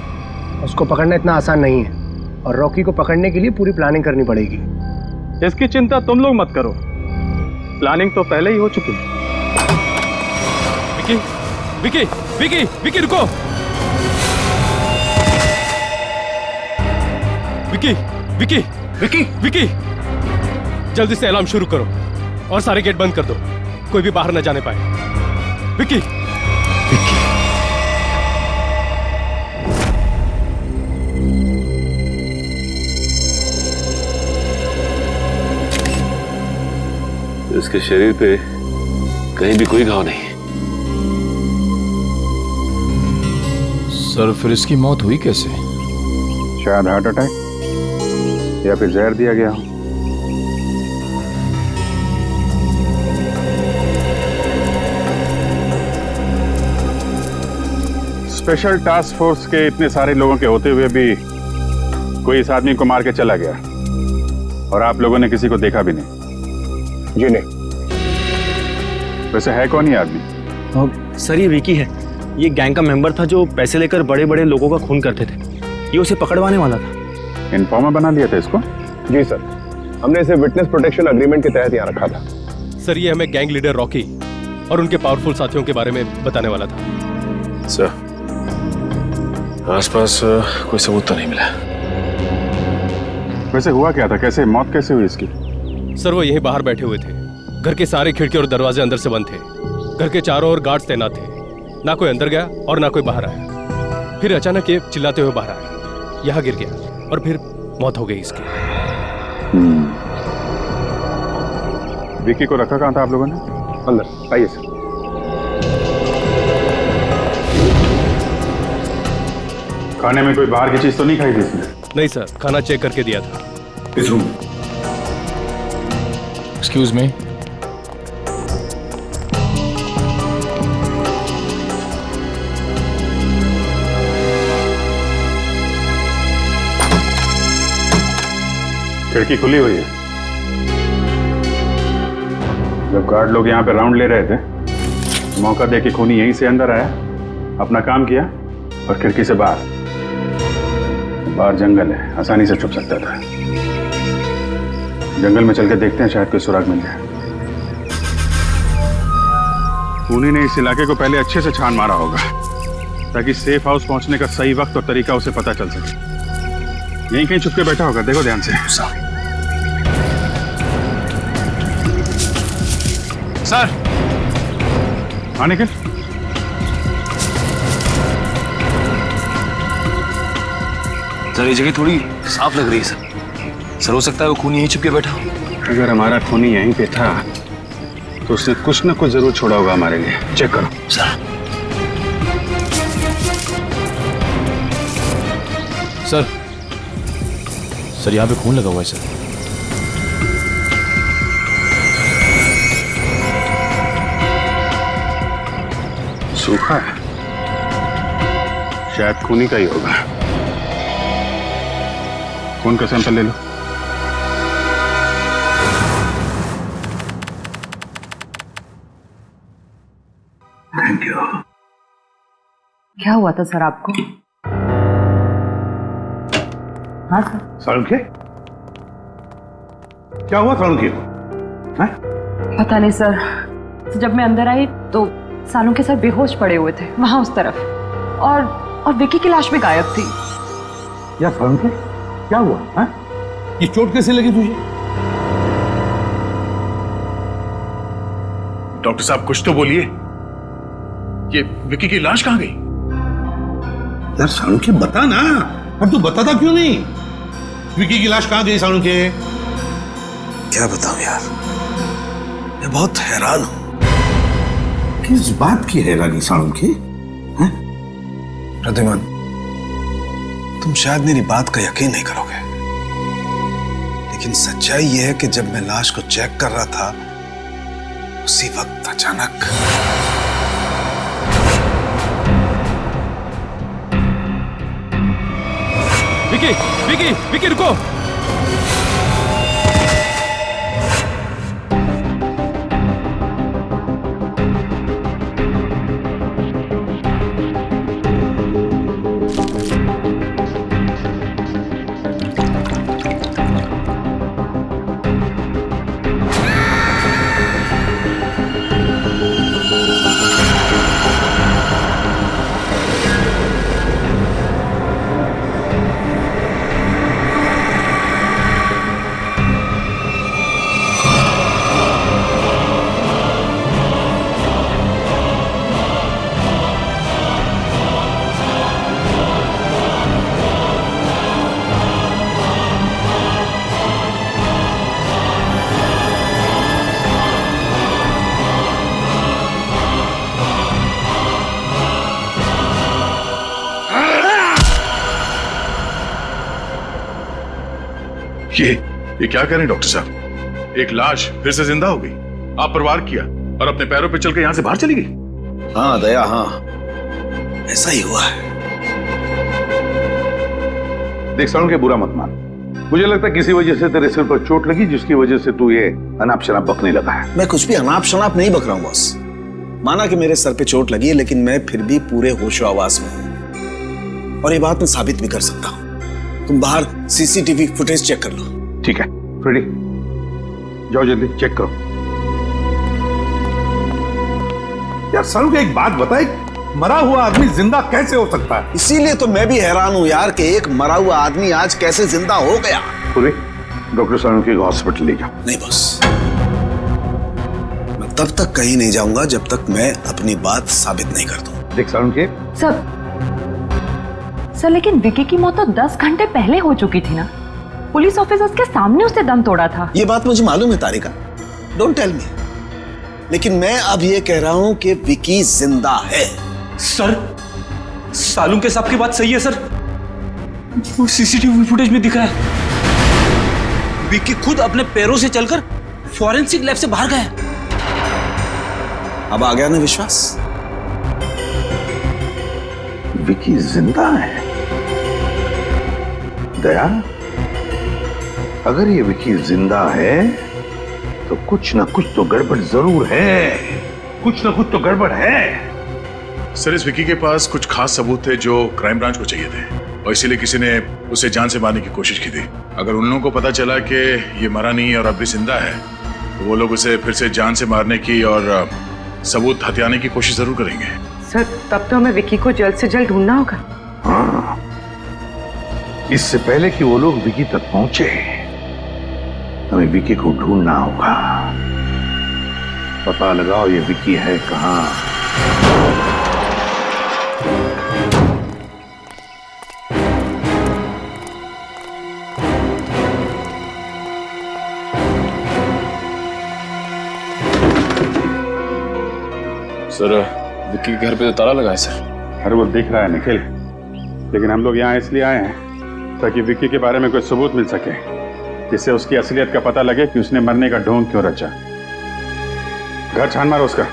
उसको पकड़ना इतना आसान नहीं है और रॉकी को पकड़ने के लिए पूरी प्लानिंग करनी पड़ेगी। इसकी चिंता तुम लोग मत करो, प्लानिंग तो पहले ही हो चुकी है। विक्की, विक्की, विक्की, विक्की रुको। विक्की, विक्की, विक्की, विक्की, जल्दी से अलार्म शुरू करो और सारे गेट बंद कर दो, कोई भी बाहर न जाने पाए। विक्की, विक्की। इसके शरीर पे कहीं भी कोई घाव नहीं। सर फिर इसकी मौत हुई कैसे? शायद हार्ट अटैक या फिर जहर दिया गया हो। स्पेशल टास्क फोर्स के इतने सारे लोगों के होते हुए भी कोई इस आदमी को मार के चला गया और आप लोगों ने किसी को देखा भी नहीं। जी नहीं। वैसे है कौन ये आदमी? सर ये विकी है, ये गैंग का मेंबर था जो पैसे लेकर बड़े बड़े लोगों का खून करते थे। ये उसे पकड़वाने वाला था। इन्फॉर्मर बना लिया था इसको? जी सर, हमने इसे विटनेस प्रोटेक्शन एग्रीमेंट के तहत यहाँ रखा था। सर ये हमें गैंग लीडर रॉकी और उनके पावरफुल साथियों के बारे में बताने वाला था। सर आसपास कोई सबूत तो नहीं मिला। वैसे हुआ क्या था, कैसे मौत कैसे हुई इसकी? सर वो यहीं बाहर बैठे हुए थे, घर के सारे खिड़की और दरवाजे अंदर से बंद थे, घर के चारों ओर गार्ड्स तैनात थे, ना कोई अंदर गया और ना कोई बाहर आया। फिर अचानक ये चिल्लाते हुए बाहर आया, यहाँ गिर गया और फिर मौत हो गई इसकी। विक्की को रखा कहाँ था आप लोगों ने? अंदर आइए सर। खाने में कोई बाहर की चीज तो नहीं खाई थी इसने? नहीं सर, खाना चेक करके दिया था। इस रूम एक्सक्यूज मी। खिड़की खुली हुई है। जब गार्ड लोग यहाँ पे राउंड ले रहे थे, मौका देके खूनी यहीं से अंदर आया, अपना काम किया और खिड़की से बाहर जंगल है, आसानी से छुप सकता था। जंगल में चल के देखते हैं, शायद कोई सुराग मिल जाए। खूनी ने इस इलाके को पहले अच्छे से छान मारा होगा, ताकि सेफ हाउस पहुंचने का सही वक्त और तरीका उसे पता चल सके। यहीं कहीं छुप के बैठा होगा, देखो ध्यान से। सर। हाँ निखिल। सर ये जगह थोड़ी साफ लग रही है सर। सर हो सकता है वो खूनी यहीं छुप के बैठा हो। अगर हमारा खूनी यहीं पे था तो उसने कुछ ना कुछ जरूर छोड़ा होगा हमारे लिए। चेक करो। सर यहाँ पे खून लगा हुआ है सर। सूखा है, शायद खूनी का ही होगा। खून का सैंपल ले लो। Thank you. क्या हुआ था सर आपको? हाँ सर। सालुंखे, क्या हुआ सालुंखे को? पता नहीं सर, जब मैं अंदर आई तो सालुंखे सर बेहोश पड़े हुए थे वहां उस तरफ, और विकी की लाश भी गायब थी। यार सालुंखे, क्या हुआ? हाँ? ये चोट कैसे लगी तुझे? डॉक्टर साहब कुछ तो बोलिए, ये विकी की लाश कहां गई? यार सालुंखे बता ना, अब तू बताता क्यों नहीं? विकी की लाश कहां गई सालुंखे? क्या बताऊं यार, मैं बहुत हैरान हूं। किस बात की हैरानी सालुंखे? प्रद्युमन, तुम शायद मेरी बात का यकीन नहीं करोगे, लेकिन सच्चाई यह है कि जब मैं लाश को चेक कर रहा था, उसी वक्त अचानक विकी, विकी, विकी रुको। ये क्या करें डॉक्टर साहब? एक लाश फिर से जिंदा हो गई। आप प्रवार किया और अपने पैरों पे चल के यहां से बाहर चली गई। हाँ दया, हाँ ऐसा ही हुआ है। देख सालुंखे, बुरा मत मान। मुझे लगता है किसी वजह से तेरे सिर पर चोट लगी, जिसकी वजह से तू ये अनाप शनाप बकने लगा है। मैं कुछ भी अनाप शनाप नहीं बक रहा हूं बॉस। माना कि मेरे सर पे चोट लगी है, लेकिन मैं फिर भी पूरे होशो आवाज में हूं, और ये बात मैं साबित भी कर सकता हूं। तुम बाहर सीसीटीवी फुटेज चेक कर लो। ठीक है फ्रेडी, जाओ जल्दी चेक करो। यार सालुंखे, एक बात बता, एक मरा हुआ आदमी जिंदा कैसे हो सकता है? इसीलिए तो मैं भी हैरान हूं यार कि एक मरा हुआ आदमी आज कैसे जिंदा हो गया। पूरे डॉक्टर सालुंखे को हॉस्पिटल ले जाओ। नहीं बॉस, मैं तब तक कहीं नहीं जाऊंगा जब तक मैं अपनी बात साबित नहीं कर दूं। देख सालुंखे, सर लेकिन विकी की मौत तो 10 घंटे पहले हो चुकी थी ना। पुलिस ऑफिसर्स के सामने उसने दम तोड़ा था। ये बात मुझे मालूम है तारिका, डोंट टेल मी, लेकिन मैं अब ये कह रहा हूं कि विकी जिंदा है। सर सालुंखे साहब की बात सही है सर, वो सीसीटीवी फुटेज में दिखा है। विकी खुद अपने पैरों से चलकर फॉरेंसिक लैब से बाहर गए। अब आ गया ना विश्वास? विकी जिंदा है? दया, अगर ये विकी जिंदा है तो कुछ ना कुछ तो गड़बड़ जरूर है। कुछ ना कुछ तो गड़बड़ है। सर, इस विकी के पास कुछ खास सबूत थे जो क्राइम ब्रांच को चाहिए थे, और इसीलिए किसी ने उसे जान से मारने की कोशिश की थी। अगर उन लोगों को पता चला कि ये मरा नहीं और अब भी जिंदा है, तो वो लोग उसे फिर से जान से मारने की और सबूत हथियाने की कोशिश जरूर करेंगे। सर, तब तो हमें विकी को जल्द से जल्द ढूंढना होगा। हाँ, इससे पहले कि वो लोग विकी तक पहुंचे, हमें विकी को ढूंढना होगा। पता लगाओ ये विकी है कहां। सर, विक्की के घर पे तो ताला लगा है सर। अरे वो दिख रहा है निखिल, लेकिन हम लोग यहाँ इसलिए आए हैं ताकि विक्की के बारे में कोई सबूत मिल सके, जिससे उसकी असलियत का पता लगे कि उसने मरने का ढोंग क्यों रचा। घर छान मारो उसका।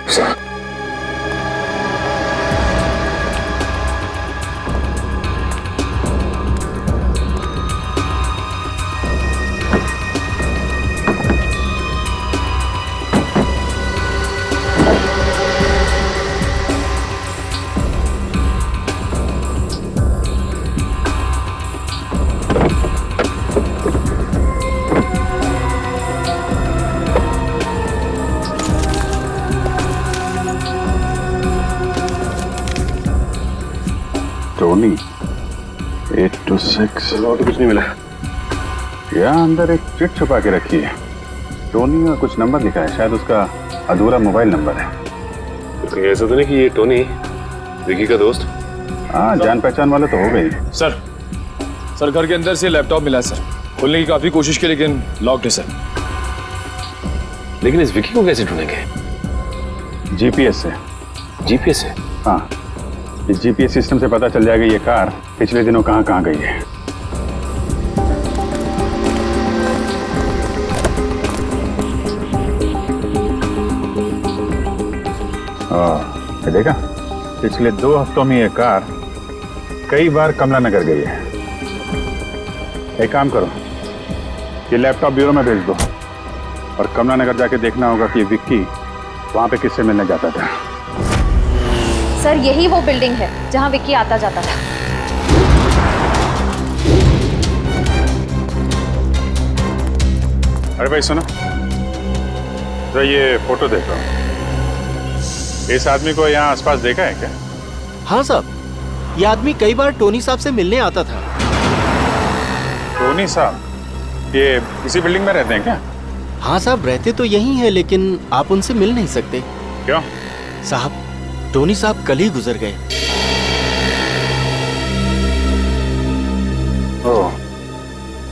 टोनी 826 और तो कुछ नहीं मिला। यहाँ अंदर एक चिट छुपा के रखी है। टोनी का कुछ नंबर लिखा है, शायद उसका अधूरा मोबाइल नंबर है। तो ऐसा तो नहीं कि ये टोनी विकी का दोस्त? हाँ, जान पहचान वाले तो हो गई। सर घर के अंदर से लैपटॉप मिला सर। खोलने की काफी कोशिश की लेकिन लॉक्ड है सर। लेकिन इस विकी को कैसे ढूंढेंगे? जीपीएस से। जीपीएस से? हाँ, इस जीपीएस सिस्टम से पता चल जाएगा ये कार पिछले दिनों कहाँ कहाँ गई है। ये देखा, पिछले 2 हफ्तों में ये कार कई बार कमला नगर गई है। एक काम करो, ये लैपटॉप ब्यूरो में भेज दो और कमला नगर जाके देखना होगा कि विक्की वहां पे किससे मिलने जाता था। सर, यही वो बिल्डिंग है जहां विक्की आता जाता था। अरे भाई सुनो, तो ये फोटो देखो। इस आदमी को यहाँ आसपास देखा है क्या? हाँ साहब, ये आदमी कई बार टोनी साहब से मिलने आता था। टोनी साहब ये इसी बिल्डिंग में रहते हैं क्या? हाँ साहब, रहते तो यहीं हैं, लेकिन आप उनसे मिल नहीं सकते। क्यों? साहब, टोनी साहब कल ही गुजर गए। ओह,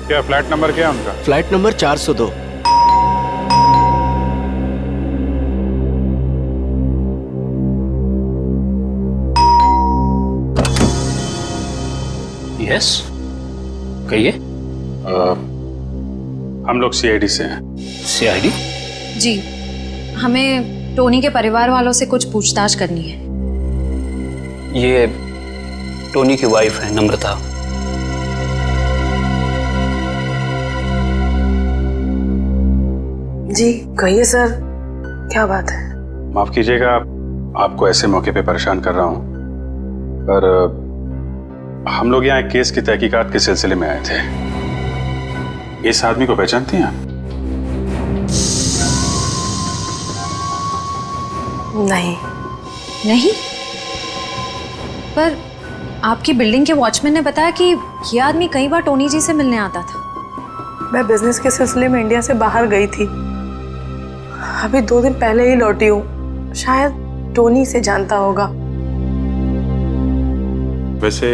क्या फ्लैट नंबर क्या है उनका? Flat number 402। यस, कहिए। हम लोग सीआईडी से हैं। सीआईडी? जी, हमें टोनी के परिवार वालों से कुछ पूछताछ करनी है। ये टोनी की वाइफ है नम्रता। जी कहिए सर, क्या बात है? माफ कीजिएगा आपको ऐसे मौके पे परेशान कर रहा हूं, पर हम लोग यहाँ एक केस की तहकीकात के सिलसिले में आए थे। इस आदमी को पहचानती हैं आप? नहीं। नहीं? पर आपकी बिल्डिंग के वॉचमैन ने बताया कि ये आदमी कई बार टोनी जी से मिलने आता था। मैं बिजनेस के सिलसिले में इंडिया से बाहर गई थी, अभी 2 दिन पहले ही लौटी हूँ। शायद टोनी से जानता होगा। वैसे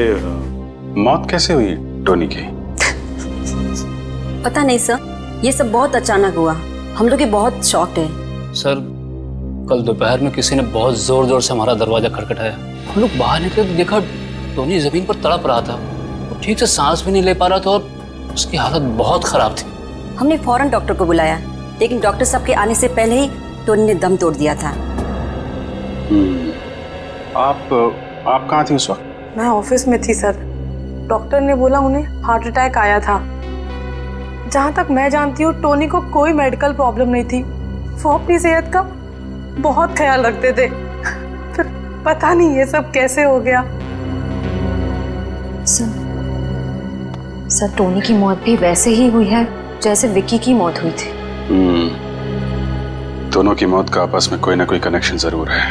मौत कैसे हुई टोनी की? पता नहीं सर, ये सब बहुत अचानक हुआ। हम लोग बहुत शॉक्ड है। सर, कल दोपहर में किसी ने बहुत जोर जोर से हमारा दरवाजा खटखटाया। हम लोग बाहर निकले तो देखा टोनी जमीन पर तड़प रहा था। वो ठीक से सांस भी नहीं ले पा रहा था और उसकी हालत बहुत खराब थी। हमने फौरन डॉक्टर को बुलाया, लेकिन डॉक्टर साहब के आने से पहले ही टोनी ने दम तोड़ दिया था। आप कहाँ थी उस वक्त? मैं ऑफिस में थी सर। डॉक्टर ने बोला उन्हें हार्ट अटैक आया था। जहां तक मैं जानती हूँ टोनी को कोई मेडिकल प्रॉब्लम नहीं थी। वो अपनी सेहत का बहुत ख्याल रखते थे। फिर पता नहीं ये सब कैसे हो गया। सर टोनी की मौत भी वैसे ही हुई है जैसे विक्की की मौत हुई थी। दोनों की मौत का आपस में कोई ना कोई कनेक्शन जरूर है।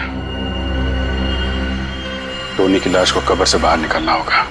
टोनी की लाश को कब्र से बाहर निकालना होगा।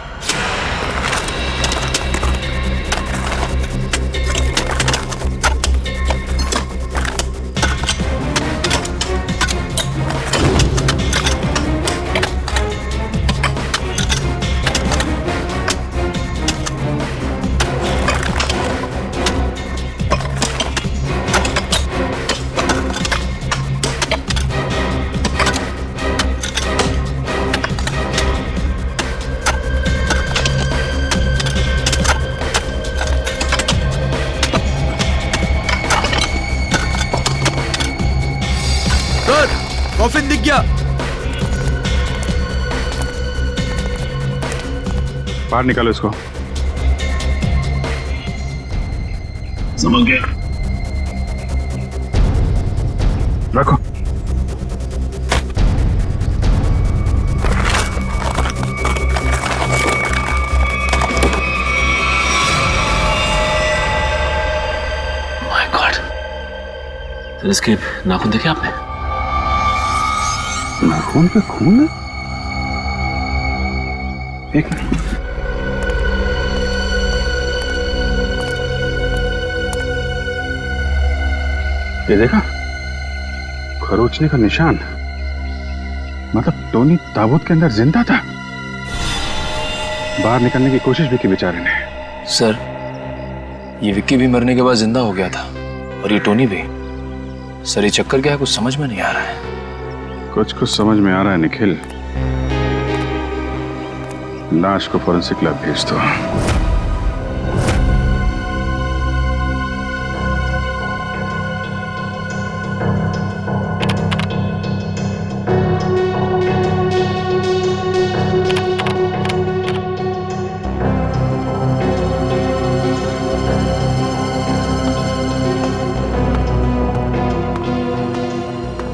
कॉफिन दिख गया। बाहर निकालो इसको। समझ गया। रखो। माय गॉड, सर इसके नाखून देखे आपने? नाखून पे खून है? एक मिनट। ये देखा, खरोचने का निशान। मतलब टोनी ताबूत के अंदर जिंदा था। बाहर निकलने की कोशिश भी की बेचारे ने। सर ये विक्की भी मरने के बाद जिंदा हो गया था और ये टोनी भी। सर ये चक्कर क्या है, कुछ समझ में नहीं आ रहा है। कुछ समझ में आ रहा है निखिल। लाश को फोरेंसिक लैब भेज दो।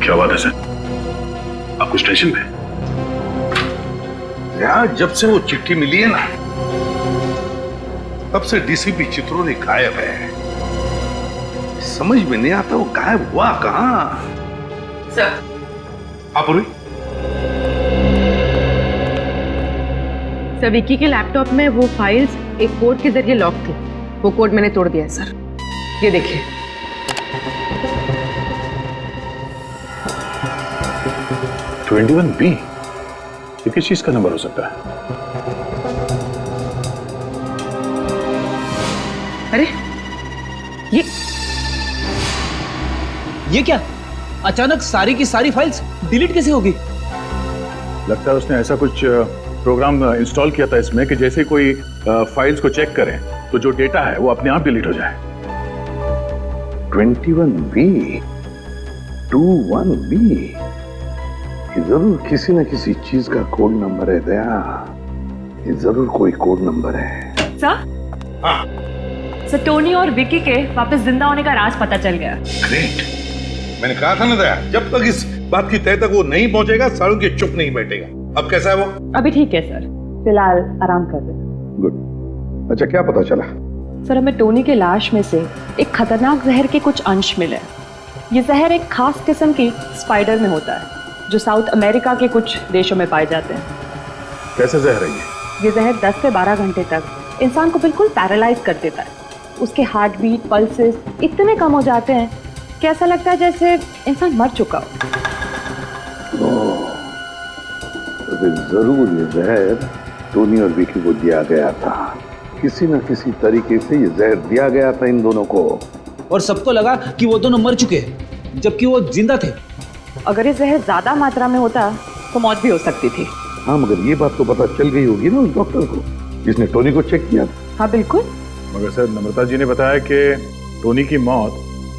क्या बात है सर? आप कुछ टेंशन में? यार जब से वो चिट्ठी मिली है ना, तब से डीसीपी चित्रोली गायब है। समझ में नहीं आता वो गायब हुआ कहां। सर आप सर विक्की के लैपटॉप में वो फाइल्स एक कोड के जरिए लॉक थी। वो कोड मैंने तोड़ दिया है सर। ये देखिए। 21B, ये किस चीज का नंबर हो सकता है? अरे ये क्या? अचानक सारी की सारी फाइल्स डिलीट कैसे होगी? लगता है उसने ऐसा कुछ प्रोग्राम इंस्टॉल किया था इसमें कि जैसे कोई फाइल्स को चेक करें तो जो डेटा है वो अपने आप डिलीट हो जाए। 21B, 21B, ये जरूर किसी न किसी चीज का कोड नंबर है दया। ये जरूर कोई कोड नंबर है। सर? हाँ। सर टोनी और विक्की के वापस जिंदा होने का राज पता चल गया। ग्रेट। मैंने कहा था ना दया, जब तक इस बात की तय तक वो नहीं पहुंचेगा सालों के चुप नहीं बैठेगा। अब कैसा है वो? अभी ठीक है सर, फिलहाल आराम कर रहे। गुड। अच्छा क्या पता चला? सर हमें टोनी के लाश में से एक खतरनाक जहर के कुछ अंश मिले। ये जहर एक खास किस्म की स्पाइडर में होता है जो साउथ अमेरिका के कुछ देशों में पाए जाते हैं। कैसे जहर है ये जहर 10 से 12 घंटे तक इंसान को बिल्कुल पैरालाइज कर देता है। उसके हार्ट बीट, पल्सेस इतने कम हो जाते हैं कि ऐसा लगता है जैसे इंसान मर चुका हो। तो जरूर ये जहर टोनी और विकी को दिया गया था। किसी न किसी तरीके से ये जहर दिया गया था इन दोनों को। और सबको लगा कि वो दोनों मर चुके हैं जबकि वो जिंदा थे। अगर ये जहर ज्यादा मात्रा में होता तो मौत भी हो सकती थी। हाँ मगर ये बात तो पता चल गई होगी ना उस डॉक्टर को जिसने टोनी को चेक किया था। हाँ बिल्कुल। मगर सर नम्रता जी ने बताया कि टोनी की मौत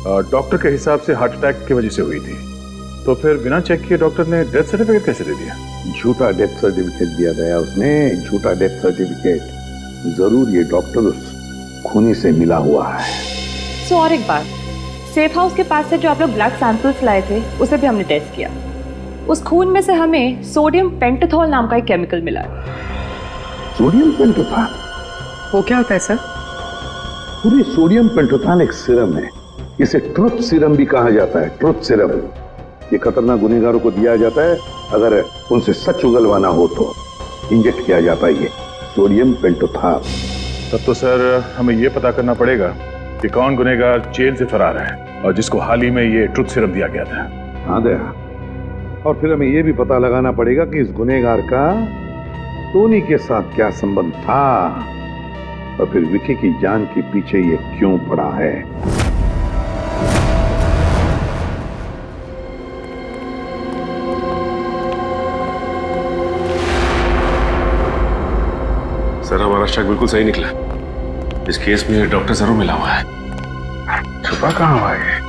डॉक्टर के हिसाब से हार्ट अटैक की वजह से हुई थी, तो फिर बिना चेक किए डॉक्टर ने डेथ सर्टिफिकेट कैसे दे दिया? झूठा डेथ सर्टिफिकेट दिया गया उसने, झूठा डेथ सर्टिफिकेट। जरूर ये डॉक्टर उस खूनी से मिला हुआ है। सो और एक बात, सेफ हाउस के पास से जो आप लोग ब्लड सैंपल्स लाए थे उसे भी हमने टेस्ट किया। उस खून में से हमें सोडियम पेंटाथॉल नाम का एक केमिकल मिला है। सोडियम पेंटाथॉल? वो क्या होता है सर? पूरी सोडियम पेंटाथॉल एक सीरम है, इसे ट्रुथ सीरम भी कहा जाता है। ट्रुथ सीरम ये खतरनाक गुनहगारों को दिया जाता है, अगर उनसे सच उगलवाना हो तो इंजेक्ट किया जाता है ये सोडियम पेंटाथॉल। तब तो सर हमें ये पता करना पड़ेगा कि कौन गुनहगार जेल से फरार है और जिसको हाल ही में ये ट्रुथ सीरम दिया गया था। हाँ दया, और फिर हमें यह भी पता लगाना पड़ेगा कि इस गुनहगार का टोनी के साथ क्या संबंध था, और फिर विकी की जान के पीछे ये क्यों पड़ा है। सर हमारा शक बिल्कुल सही निकला। इस केस में डॉक्टर जरूर मिला हुआ है। छुपा कहाँ हुआ है?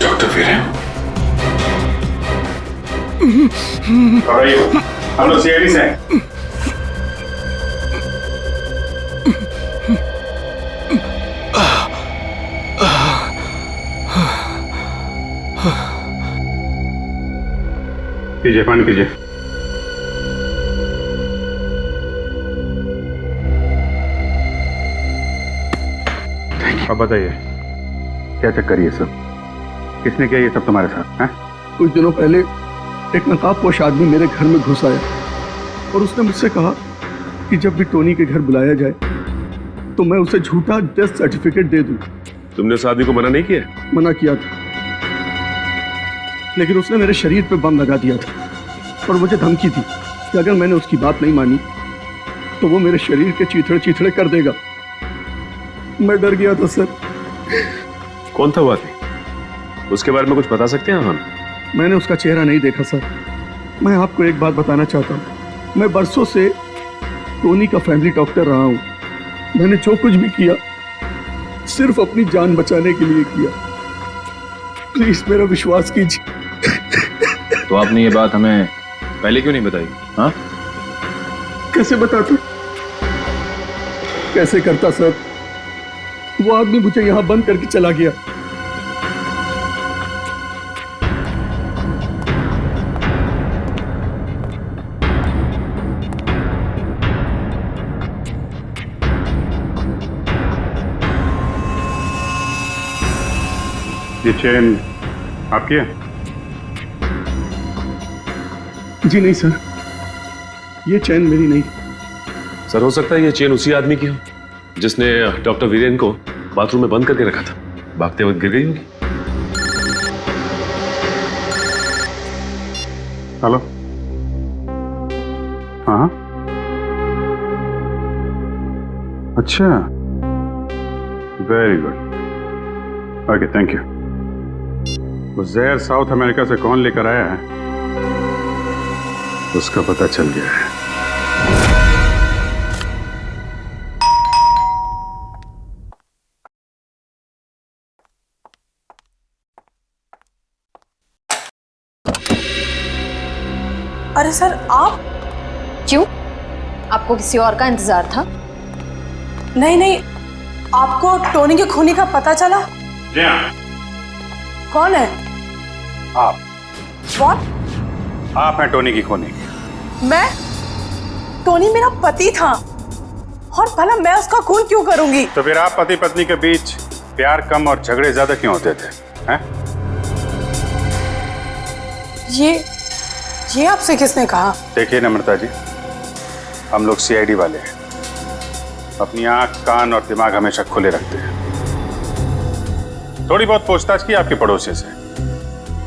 डॉक्टर वीरेन, हम लोग सीआईडी से हैं। कीजिए, पानी कीजिए। अब बताइए क्या चक्कर ये सब? किसने किया ये सब तुम्हारे साथ? हैं? कुछ दिनों पहले एक नकाबपोश आदमी मेरे घर में घुस आया और उसने मुझसे कहा कि जब भी टोनी के घर बुलाया जाए तो मैं उसे झूठा डेथ सर्टिफिकेट दे दूं। तुमने उस आदमी को मना नहीं किया? मना किया था, लेकिन उसने मेरे शरीर पे बम लगा दिया था और मुझे धमकी दी कि अगर मैंने उसकी बात नहीं मानी तो वो मेरे शरीर के चीथड़े चीथड़े कर देगा। मैं डर गया था सर। कौन था वो आदमी? उसके बारे में कुछ बता सकते हैं हम? मैंने उसका चेहरा नहीं देखा सर। मैं आपको एक बात बताना चाहता हूँ, मैं बरसों से टोनी का फैमिली डॉक्टर रहा हूँ। मैंने जो कुछ भी किया सिर्फ अपनी जान बचाने के लिए किया। प्लीज मेरा विश्वास कीजिए। तो आपने ये बात हमें पहले क्यों नहीं बताई? हाँ, कैसे बताता, कैसे करता सर? वो आदमी मुझे यहां बंद करके चला गया। ये चेन आपकी है? जी नहीं सर, ये चेन मेरी नहीं। सर हो सकता है ये चेन उसी आदमी की हो जिसने डॉक्टर वीरेन को बाथरूम में बंद करके रखा था। भागते वक्त गिर गई होगी। हेलो, हाँ, अच्छा, very good, okay, thank you. वो जहर साउथ अमेरिका से कौन लेकर आया है उसका पता चल गया है। अरे सर आप? क्यों? आपको किसी और का इंतजार था? नहीं नहीं, आपको टोनी के खूनी का पता चला? जी हाँ। कौन है? आप। What? आप हैं टोनी की खूनी? मैं? टोनी मेरा पति था और भला मैं उसका खून क्यों करूंगी? तो फिर आप पति पत्नी के बीच प्यार कम और झगड़े ज्यादा क्यों होते थे? हैं? ये आपसे किसने कहा? देखिए नम्रता जी, हम लोग सीआईडी वाले हैं अपनी आंख, कान और दिमाग हमेशा खुले रखते हैं। थोड़ी बहुत पूछताछ की आपके पड़ोसी से,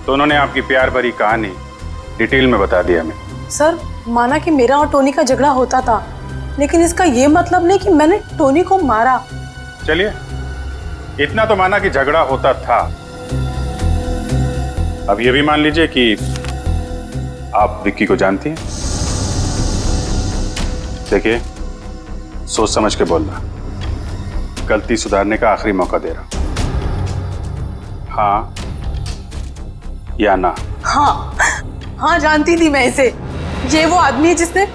तो उन्होंने आपकी प्यार भरी कहानी डिटेल में बता दिया हमें। सर, माना कि मेरा और टोनी का झगड़ा होता था, लेकिन इसका ये मतलब नहीं कि मैंने टोनी को मारा। चलिए, इतना तो माना कि झगड़ा होता था। अब ये भी मान लीजिए कि आप विक्की को जानती हैं। देखिए, सोच समझ के बोलना, गलती सुधारने का आखिरी मौका दे रहा हूं। हाँ या ना? हाँ, हाँ जानती थी मैं इसे। ये वो आदमी है जिसने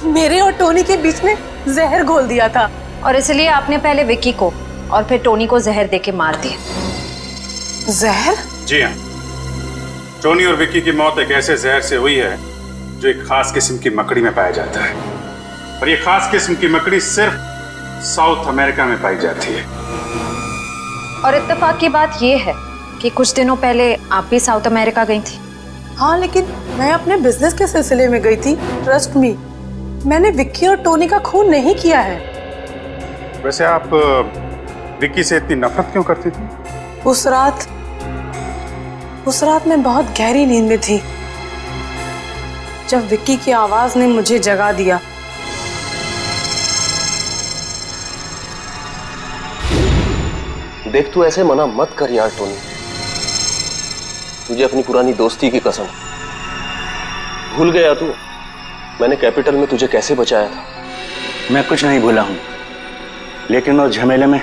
मेरे और टोनी के बीच में जहर घोल दिया था। और इसलिए आपने पहले विक्की को और फिर टोनी को जहर देके मार दिया। जहर? जी हाँ, टोनी और विक्की की मौत एक ऐसे जहर से हुई है जो एक खास किस्म की मकड़ी में पाया जाता है, और ये खास किस्म की मकड़ी सिर्फ साउथ अमेरिका में पाई जाती है। और इत्तेफाक की बात यह है कि कुछ दिनों पहले आप भी साउथ अमेरिका गई थी। हाँ, लेकिन मैं अपने बिजनेस के सिलसिले में गई थी। ट्रस्ट मी, मैंने विक्की और टोनी का खून नहीं किया है। वैसे आप विक्की से इतनी नफरत क्यों करती थी? उस रात मैं बहुत गहरी नींद में थी जब विक्की की आवाज ने मुझे जगा दिया। देख, तू ऐसे मना मत कर यार टोनी। तुझे अपनी पुरानी दोस्ती की कसम, भूल गया तू मैंने कैपिटल में तुझे कैसे बचाया था? मैं कुछ नहीं भूला हूं, लेकिन मैं उस झमेले में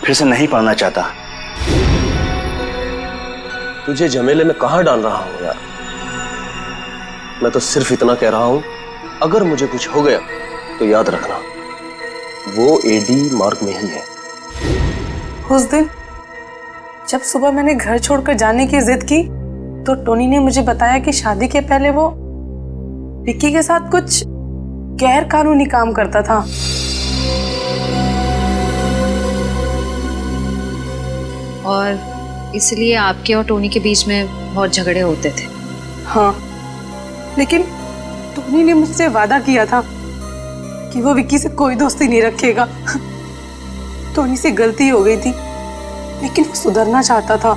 फिर से नहीं पड़ना चाहता। तुझे झमेले में कहां डाल रहा हूं यार? मैं तो सिर्फ इतना कह रहा हूं, अगर मुझे कुछ हो गया तो याद रखना, वो एडी मार्ग में ही है। उस दिन जब सुबह मैंने घर छोड़कर जाने की जिद की, तो टोनी ने मुझे बताया कि शादी के पहले वो विक्की के साथ कुछ गैर कानूनी काम करता था। और इसलिए आपके और टोनी के बीच में बहुत झगड़े होते थे। हाँ, लेकिन टोनी ने मुझसे वादा किया था कि वो विक्की से कोई दोस्ती नहीं रखेगा। टोनी से गलती हो गई थी, लेकिन वो सुधरना चाहता था।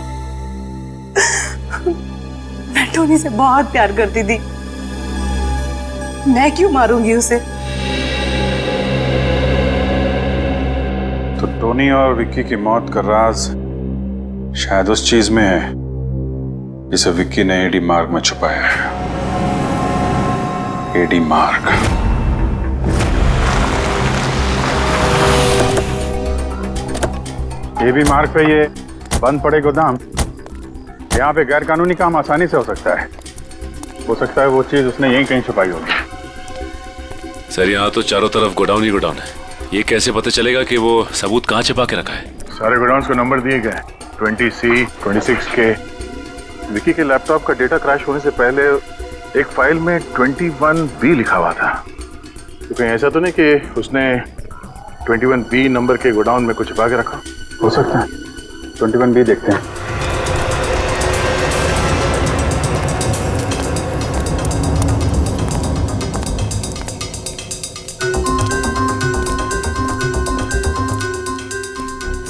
मैं टोनी से बहुत प्यार करती थी, मैं क्यों मारूंगी उसे? तो टोनी और विक्की की मौत का राज शायद उस चीज में है जिसे विक्की ने एडी मार्ग में छुपाया है। एडी मार्ग। एडी मार्ग पे ये बंद पड़े गोदाम, यहाँ पे गैर कानूनी काम आसानी से हो सकता है। हो सकता है वो चीज उसने यहीं कहीं छुपाई होगी। सर, यहाँ तो चारों तरफ गोडाउन ही गोडाउन है। ये कैसे पता चलेगा कि वो सबूत कहाँ छिपा के रखा है? सारे गोडाउन को नंबर दिए गए, 20C, 26K। विक्की के लैपटॉप का डेटा क्रैश होने से पहले एक फाइल में 21B लिखा हुआ था। तो कहीं ऐसा तो नहीं कि उसने 21B नंबर के गोडाउन में कुछ छिपा के रखा? हो सकता है। 21B देखते हैं।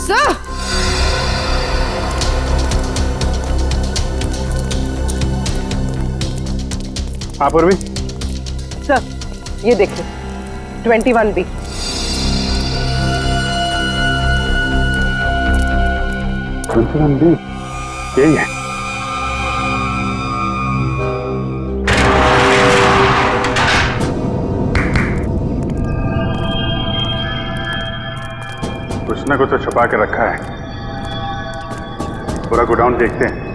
सर, हाँ पूर्वी। सर, ये देखिए 21B। यही है। कुछ ना कुछ तो छुपा के रखा है। पूरा गोडाउन देखते हैं।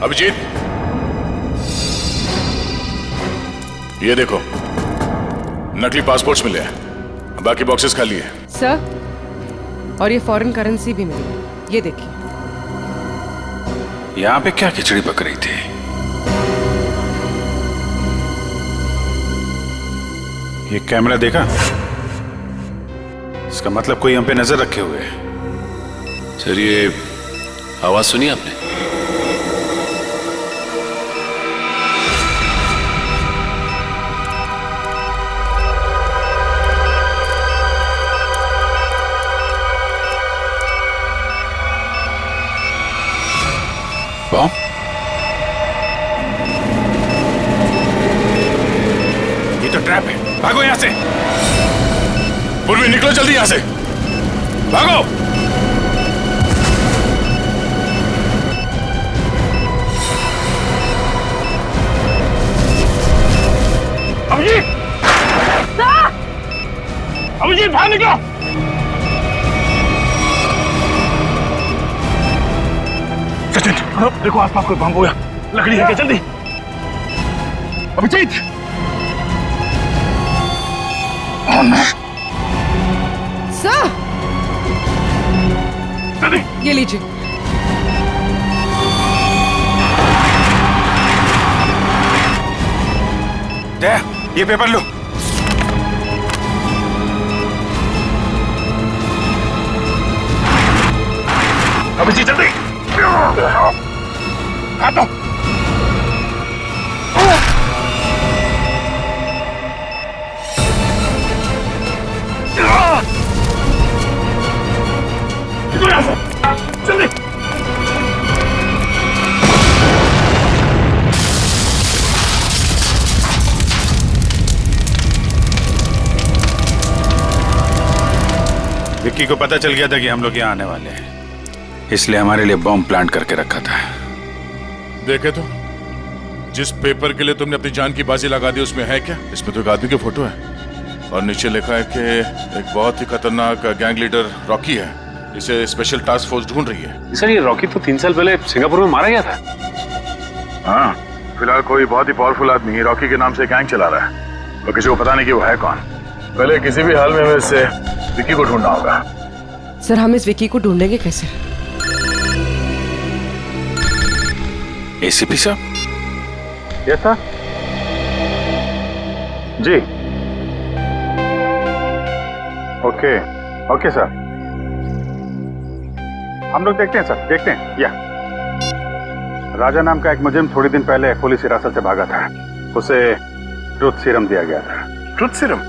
अभिजीत, ये देखो, नकली पासपोर्ट्स मिले हैं, बाकी बॉक्सेस खाली है। सर, और ये फॉरेन करेंसी भी मिली, ये देखिए। यहाँ पे क्या खिचड़ी पक रही थी? ये कैमरा देखा? इसका मतलब कोई हम पे नजर रखे हुए है। सर, ये आवाज सुनी आपने? बॉम्ब? ये तो ट्रैप है, भागो यहां से। पूर्वी निकलो जल्दी यहां से, भागो। अभिजीत! अभिजीत, बाहर निकलो। सचिन, देखो आसपास कोई बम होया, लकड़ी है क्या? जल्दी। अभिजीत! सर, ये लीजिए। दे, ये पेपर लो। अभिजीत, जल्दी। हाथों। जल्दी। विक्की को पता चल गया था कि हम लोग यहाँ आने वाले हैं, इसलिए हमारे लिए बॉम्ब प्लांट करके रखा था। देखे तो, जिस पेपर के लिए तुमने अपनी जान की बाजी लगा दी उसमें है क्या? इसमें तो एक आदमी की फोटो है और नीचे लिखा है कि एक बहुत ही खतरनाक गैंग लीडर रॉकी है, इसे स्पेशल टास्क फोर्स ढूंढ रही है। सर, ये रॉकी तो 3 साल पहले सिंगापुर में मारा गया था। हाँ, फिलहाल कोई बहुत ही पावरफुल आदमी रॉकी के नाम से गैंग चला रहा है और किसी को पता नहीं कि वो है कौन। पहले किसी भी हाल में हमें इससे विक्की को ढूंढना होगा। सर, हम इस विक्की को ढूंढेंगे कैसे? एसीपी साहब? Yes sir. जी, ओके ओके सर, हम लोग देखते हैं सर, देखते हैं। या राजा नाम का एक मुजरिम थोड़ी दिन पहले पुलिस हिरासत से भागा था, उसे ट्रुथ सीरम दिया गया था। Truth serum?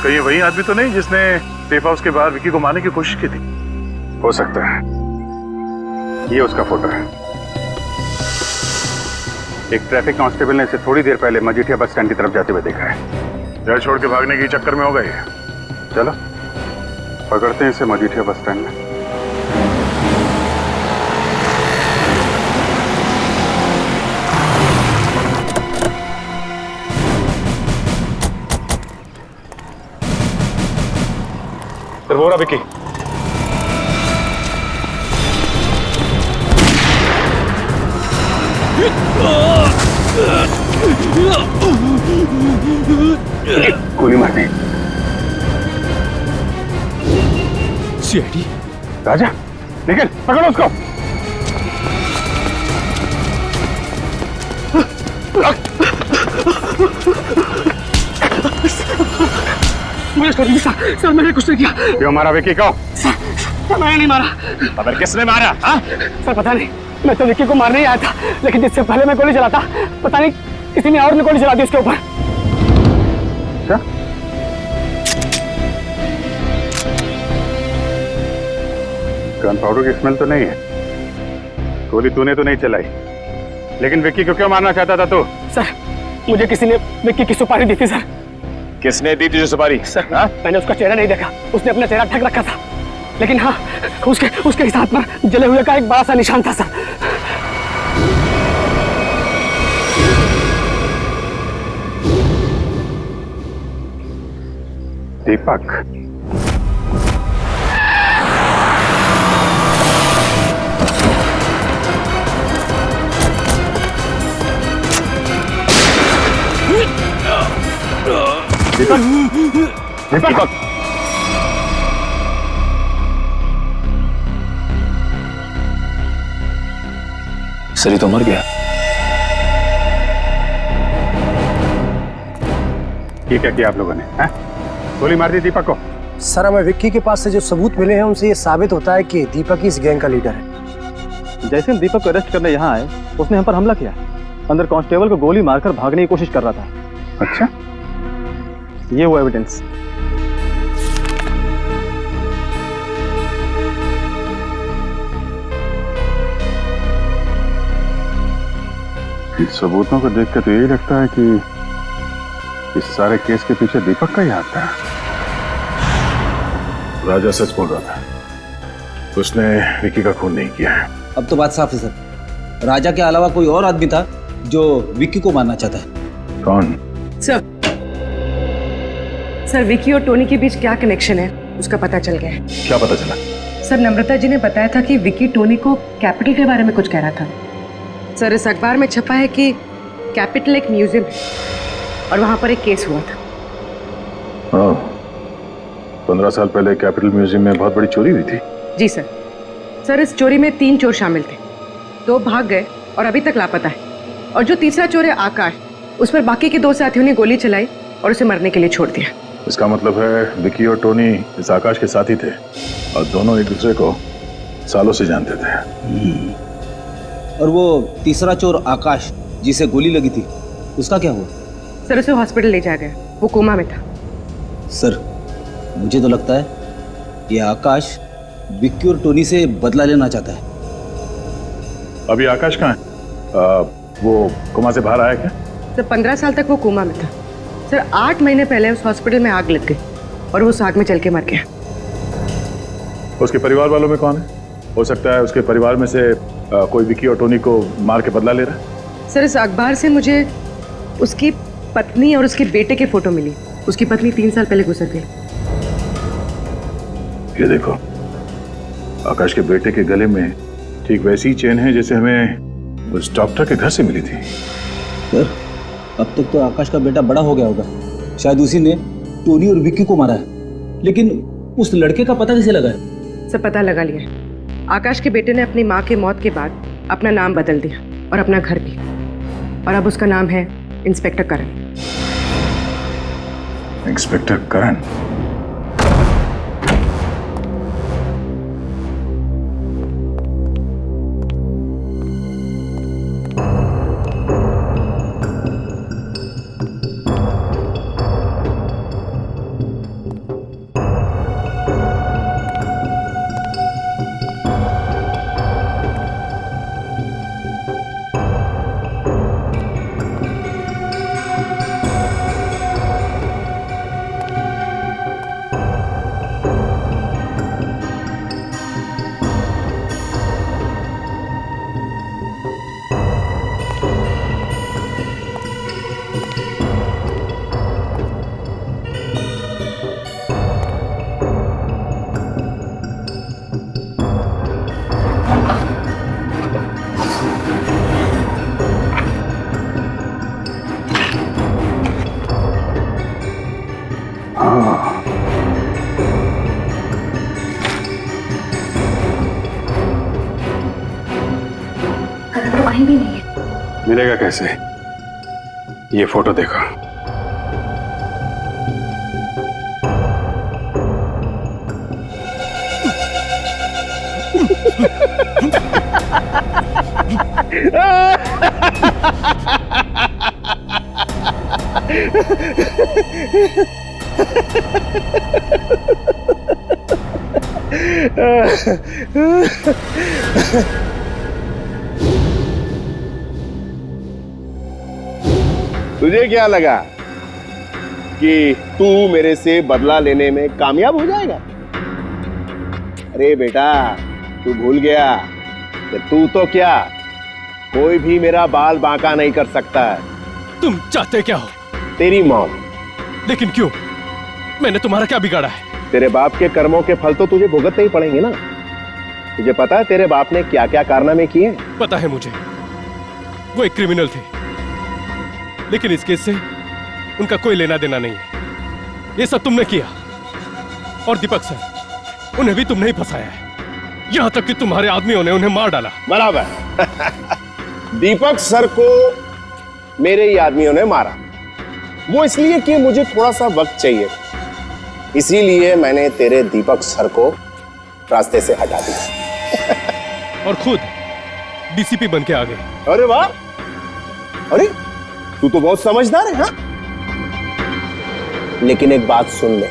कहीं वही आदमी तो नहीं जिसने सेफ हाउस के बाहर विक्की को मारने की कोशिश की थी? हो सकता है, ये उसका फोटो है। एक ट्रैफिक कांस्टेबल ने इसे थोड़ी देर पहले मजीठिया बस स्टैंड की तरफ जाते हुए देखा है। घर छोड़ के भागने के चक्कर में हो गए। चलो पकड़ते हैं इसे मजीठिया बस स्टैंड में। सर, वो रहा विक्की। गोली मार दी। सीआईडी? राजा, निकल, पकड़ो उसको। मुझे छोड़ दीजिए सर, सर मैंने कुछ नहीं किया। क्यों मारा विक्की को? सर मैंने नहीं मारा। अबे किसने मारा? हाँ? सर पता नहीं, मैं तो विक्की को मारने ही आया था, लेकिन जिससे पहले मैं गोली चलाता, पता नहीं किसी ने और गोली चला दी उसके ऊपर। क्या? गन पाउडर की स्मेल तो नहीं है। गोली तूने तो नहीं चलाई, लेकिन विक्की को क्यों मारना चाहता था तू? सर मुझे किसी ने विक्की की सुपारी दी थी सर। किसने दी तुझे सुपारी? सर मैंने उसका चेहरा नहीं देखा, उसने अपना चेहरा ढक रखा था, लेकिन हाँ उसके हाथ पर जले हुए का एक बड़ा सा निशान था सर। दीपक, दीपक सरी तो मर गया। ये क्या किया आप लोगों ने? गोली मार दी दीपक को? सर, हमें विक्की के पास से जो सबूत मिले हैं उनसे ये साबित होता है कि दीपक ही इस गैंग का लीडर है। जैसे हम दीपक को अरेस्ट करने यहाँ आए, उसने हम पर हमला किया। अंदर कांस्टेबल को गोली मारकर भागने की कोशिश कर रहा था। अच्छा, ये वो एविडेंस। इन सबूतों को देखकर तो यही लगता है कि इस सारे केस के पीछे दीपक का ही हाथ था। राजा सच बोल रहा था, उसने विक्की का खून नहीं किया है। अब तो बात साफ है सर, राजा के अलावा कोई और आदमी था जो विक्की को मारना चाहता है। कौन? सर विक्की और टोनी के बीच क्या कनेक्शन है उसका पता चल गया है। क्या पता चला? सर नम्रता जी ने बताया था कि विक्की टोनी को कैपिटल के बारे में कुछ कह रहा था। सर इस अखबार में छपा है कि कैपिटल एक म्यूजियम है और वहां पर एक केस हुआ था। हाँ, 15 साल पहले कैपिटल म्यूजियम में बहुत बड़ी चोरी हुई थी। जी सर। सर इस चोरी में 3 चोर शामिल थे, 2 भाग गए और अभी तक लापता है। और जो तीसरा चोर है आकाश, उस पर बाकी के 2 साथियों ने गोली चलाई और उसे मरने के लिए छोड़ दिया। इसका मतलब है विक्की और टोनी इस आकाश के साथी थे और दोनों एक दूसरे को सालों से जानते थे। और वो तीसरा चोर आकाश जिसे गोली लगी थी, उसका क्या हुआ? सर उसे हॉस्पिटल ले जाया गया, वो कोमा में था। सर मुझे तो लगता है ये आकाश विक्की और टोनी से बदला लेना चाहता है। अभी आकाश कहाँ है? वो कोमा से बाहर आया क्या? सर 15 साल तक वो कोमा में था। सर 8 महीने पहले उस हॉस्पिटल में आग लग गई और वो उस आग में जल के मर गया। उसके परिवार वालों में कौन है? हो सकता है उसके परिवार में से कोई विक्की और टोनी को मार के बदला ले रहा है। सर इस अखबार से मुझे उसकी पत्नी और उसके बेटे के फोटो मिली। उसकी पत्नी 3 साल पहले गुजर गई। ये देखो, आकाश के बेटे के गले में ठीक वैसी चेन है जैसे हमें उस डॉक्टर के घर से मिली थी। सर अब तक तो आकाश का बेटा बड़ा हो गया होगा, शायद उसी ने टोनी और विक्की को मारा है। लेकिन उस लड़के का पता कैसे लगा है? सब पता लगा लिया है। आकाश के बेटे ने अपनी माँ के मौत के बाद अपना नाम बदल दिया और अपना घर भी, और अब उसका नाम है इंस्पेक्टर करण। इंस्पेक्टर करण? भी नहीं है। मिलेगा कैसे? ये फोटो देखो। तुझे क्या लगा कि तू मेरे से बदला लेने में कामयाब हो जाएगा? अरे बेटा, तू भूल गया कि तू तो क्या, कोई भी मेरा बाल बांका नहीं कर सकता है। तुम चाहते क्या हो? तेरी मौत। लेकिन क्यों? मैंने तुम्हारा क्या बिगाड़ा है? तेरे बाप के कर्मों के फल तो तुझे भुगतने ही पड़ेंगे ना। तुझे पता है तेरे बाप ने क्या क्या कारनामे किए? पता है मुझे, वो एक क्रिमिनल थे, लेकिन इस केस से उनका कोई लेना देना नहीं है। ये सब तुमने किया। और दीपक सर, उन्हें भी तुमने ही फंसाया है, यहां तक कि तुम्हारे आदमियों ने उन्हें मार डाला। बराबर। दीपक सर को मेरे ही आदमियों ने मारा, वो इसलिए कि मुझे थोड़ा सा वक्त चाहिए, इसीलिए मैंने तेरे दीपक सर को रास्ते से हटा दिया। और खुद डीसीपी बन के आ गए। अरे वाह, अरे तू तो बहुत समझदार है। हाँ, लेकिन एक बात सुन ले,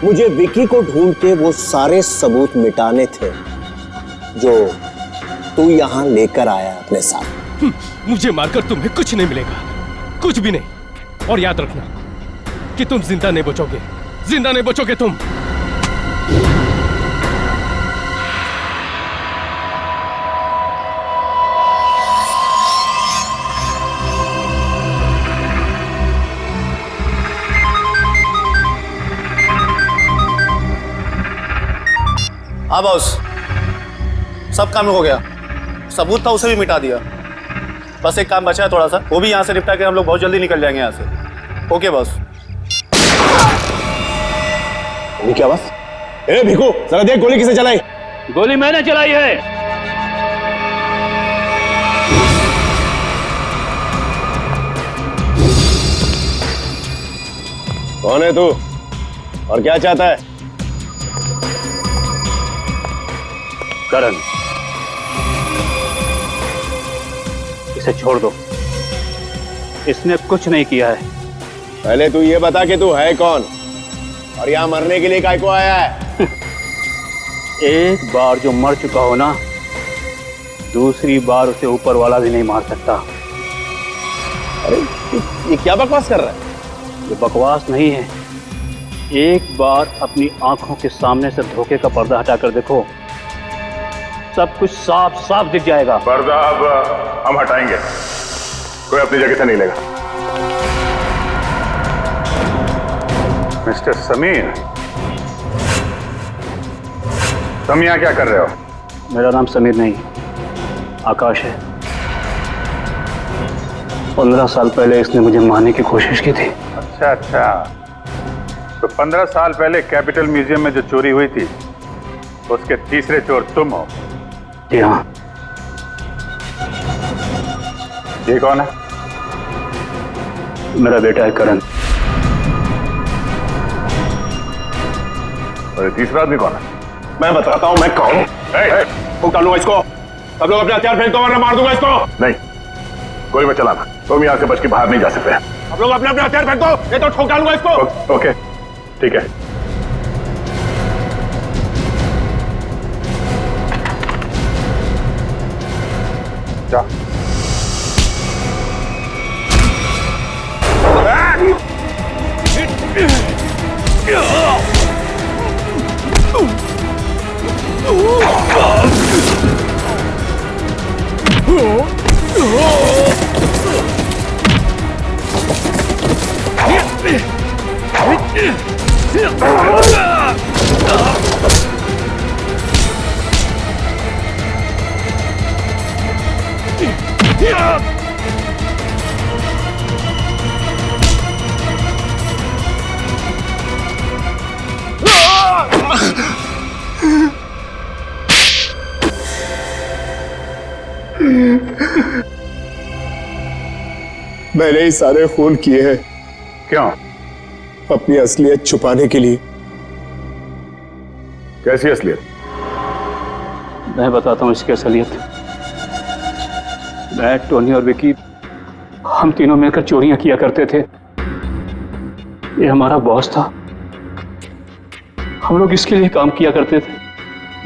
मुझे विकी को ढूंढ के वो सारे सबूत मिटाने थे जो तू यहां लेकर आया अपने साथ। मुझे मारकर तुम्हें कुछ नहीं मिलेगा, कुछ भी नहीं। और याद रखना कि तुम जिंदा नहीं बचोगे, जिंदा नहीं बचोगे तुम। हाँ बॉस, सब काम हो गया, सबूत था उसे भी मिटा दिया। बस एक काम बचा है थोड़ा सा, वो भी यहाँ से निपटा के हम लोग बहुत जल्दी निकल जाएंगे यहाँ से। Okay boss. ये क्या बस? ए भिखू, जरा देख गोली किसे चलाई? गोली मैंने चलाई है। कौन है तू और क्या चाहता है? करण, इसे छोड़ दो, इसने कुछ नहीं किया है। पहले तू ये बता कि तू है कौन और यहाँ मरने के लिए काय को आया है? एक बार जो मर चुका हो ना, दूसरी बार उसे ऊपर वाला भी नहीं मार सकता। अरे ये क्या बकवास कर रहा है? ये बकवास नहीं है। एक बार अपनी आंखों के सामने से धोखे का पर्दा हटाकर देखो, सब कुछ साफ साफ दिख जाएगा। पर्दा अब हम हटाएंगे, कोई अपनी जगह से नहीं लेगा। मिस्टर समीर, तुम यहाँ क्या कर रहे हो? मेरा नाम समीर नहीं, आकाश है। 15 साल पहले इसने मुझे मारने की कोशिश की थी। अच्छा अच्छा, तो 15 साल पहले कैपिटल म्यूजियम में जो चोरी हुई थी, उसके तीसरे चोर तुम हो? जी हाँ। ये कौन है? मेरा बेटा है करण। और ये तीसरा आदमी कौन है? मैं बताता हूँ मैं कौन हूँ। उठा इसको, सब लोग अपने हथियार फेंक दो वरना मार दूंगा इसको। नहीं, कोई मत चलाना, तुम यहाँ से बच के बाहर नहीं जा सकते। आप लोग अपने अपने हथियार फेंक दो, ये तो ठोक डालूंगा इसको। ओके, ठीक है। जा। मैंने ही सारे खून किए हैं। क्यों? अपनी असलियत छुपाने के लिए। कैसी असलियत? मैं बताता हूँ इसकी असलियत। मैं, टोनी और विकी, हम तीनों मिलकर चोरियां किया करते थे। ये हमारा बॉस था, हम लोग इसके लिए काम किया करते थे।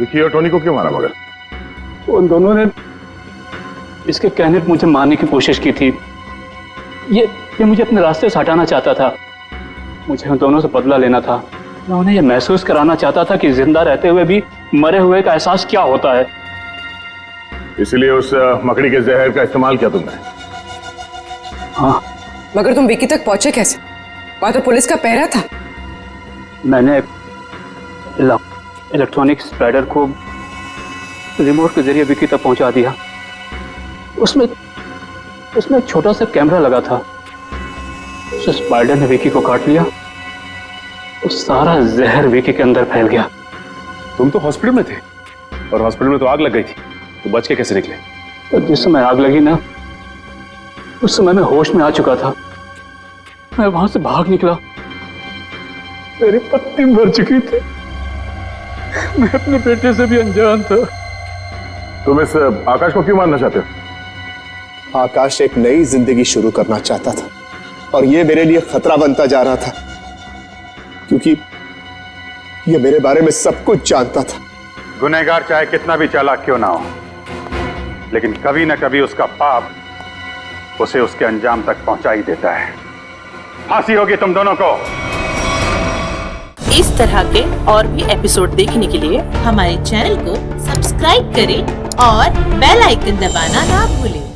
विकी और टोनी को क्यों मारा मगर? उन दोनों ने इसके कहने पर मुझे मारने की कोशिश की थी। ये मुझे अपने रास्ते से हटाना चाहता था। मुझे उन दोनों से बदला लेना था। मैं उन्हें यह महसूस कराना चाहता था कि जिंदा रहते हुए भी मरे हुए का एहसास क्या होता है। इसलिए उस मकड़ी के जहर का इस्तेमाल किया तुमने? हाँ। मगर तुम विकी तक पहुंचे कैसे? वहां तो पुलिस का पहरा था। मैंने इलेक्ट्रॉनिक स्पाइडर को रिमोट के जरिए विकी तक पहुंचा दिया। उसमें एक छोटा सा कैमरा लगा था। उस स्पाइडर ने विकी को काट लिया वो सारा जहर विकी के अंदर फैल गया। तुम तो हॉस्पिटल में थे और हॉस्पिटल में तो आग लग गई थी, तो बच के कैसे निकले? तो जिस समय आग लगी ना, उस समय मैं होश में आ चुका था। मैं वहां से भाग निकला, मेरी पत्नी मर चुकी थी, मैं अपने बेटे से भी अनजान था। तुम इस आकाश को क्यों मारना चाहते हो? आकाश एक नई जिंदगी शुरू करना चाहता था और ये मेरे लिए खतरा बनता जा रहा था, क्योंकि ये मेरे बारे में सब कुछ जानता था। गुनहगार चाहे कितना भी चालाक क्यों ना हो, लेकिन कभी ना कभी उसका पाप उसे उसके अंजाम तक पहुंचा ही देता है। फांसी होगी तुम दोनों को। इस तरह के और भी एपिसोड देखने के लिए हमारे चैनल को सब्सक्राइब करें और बेल आइकन दबाना ना भूलें।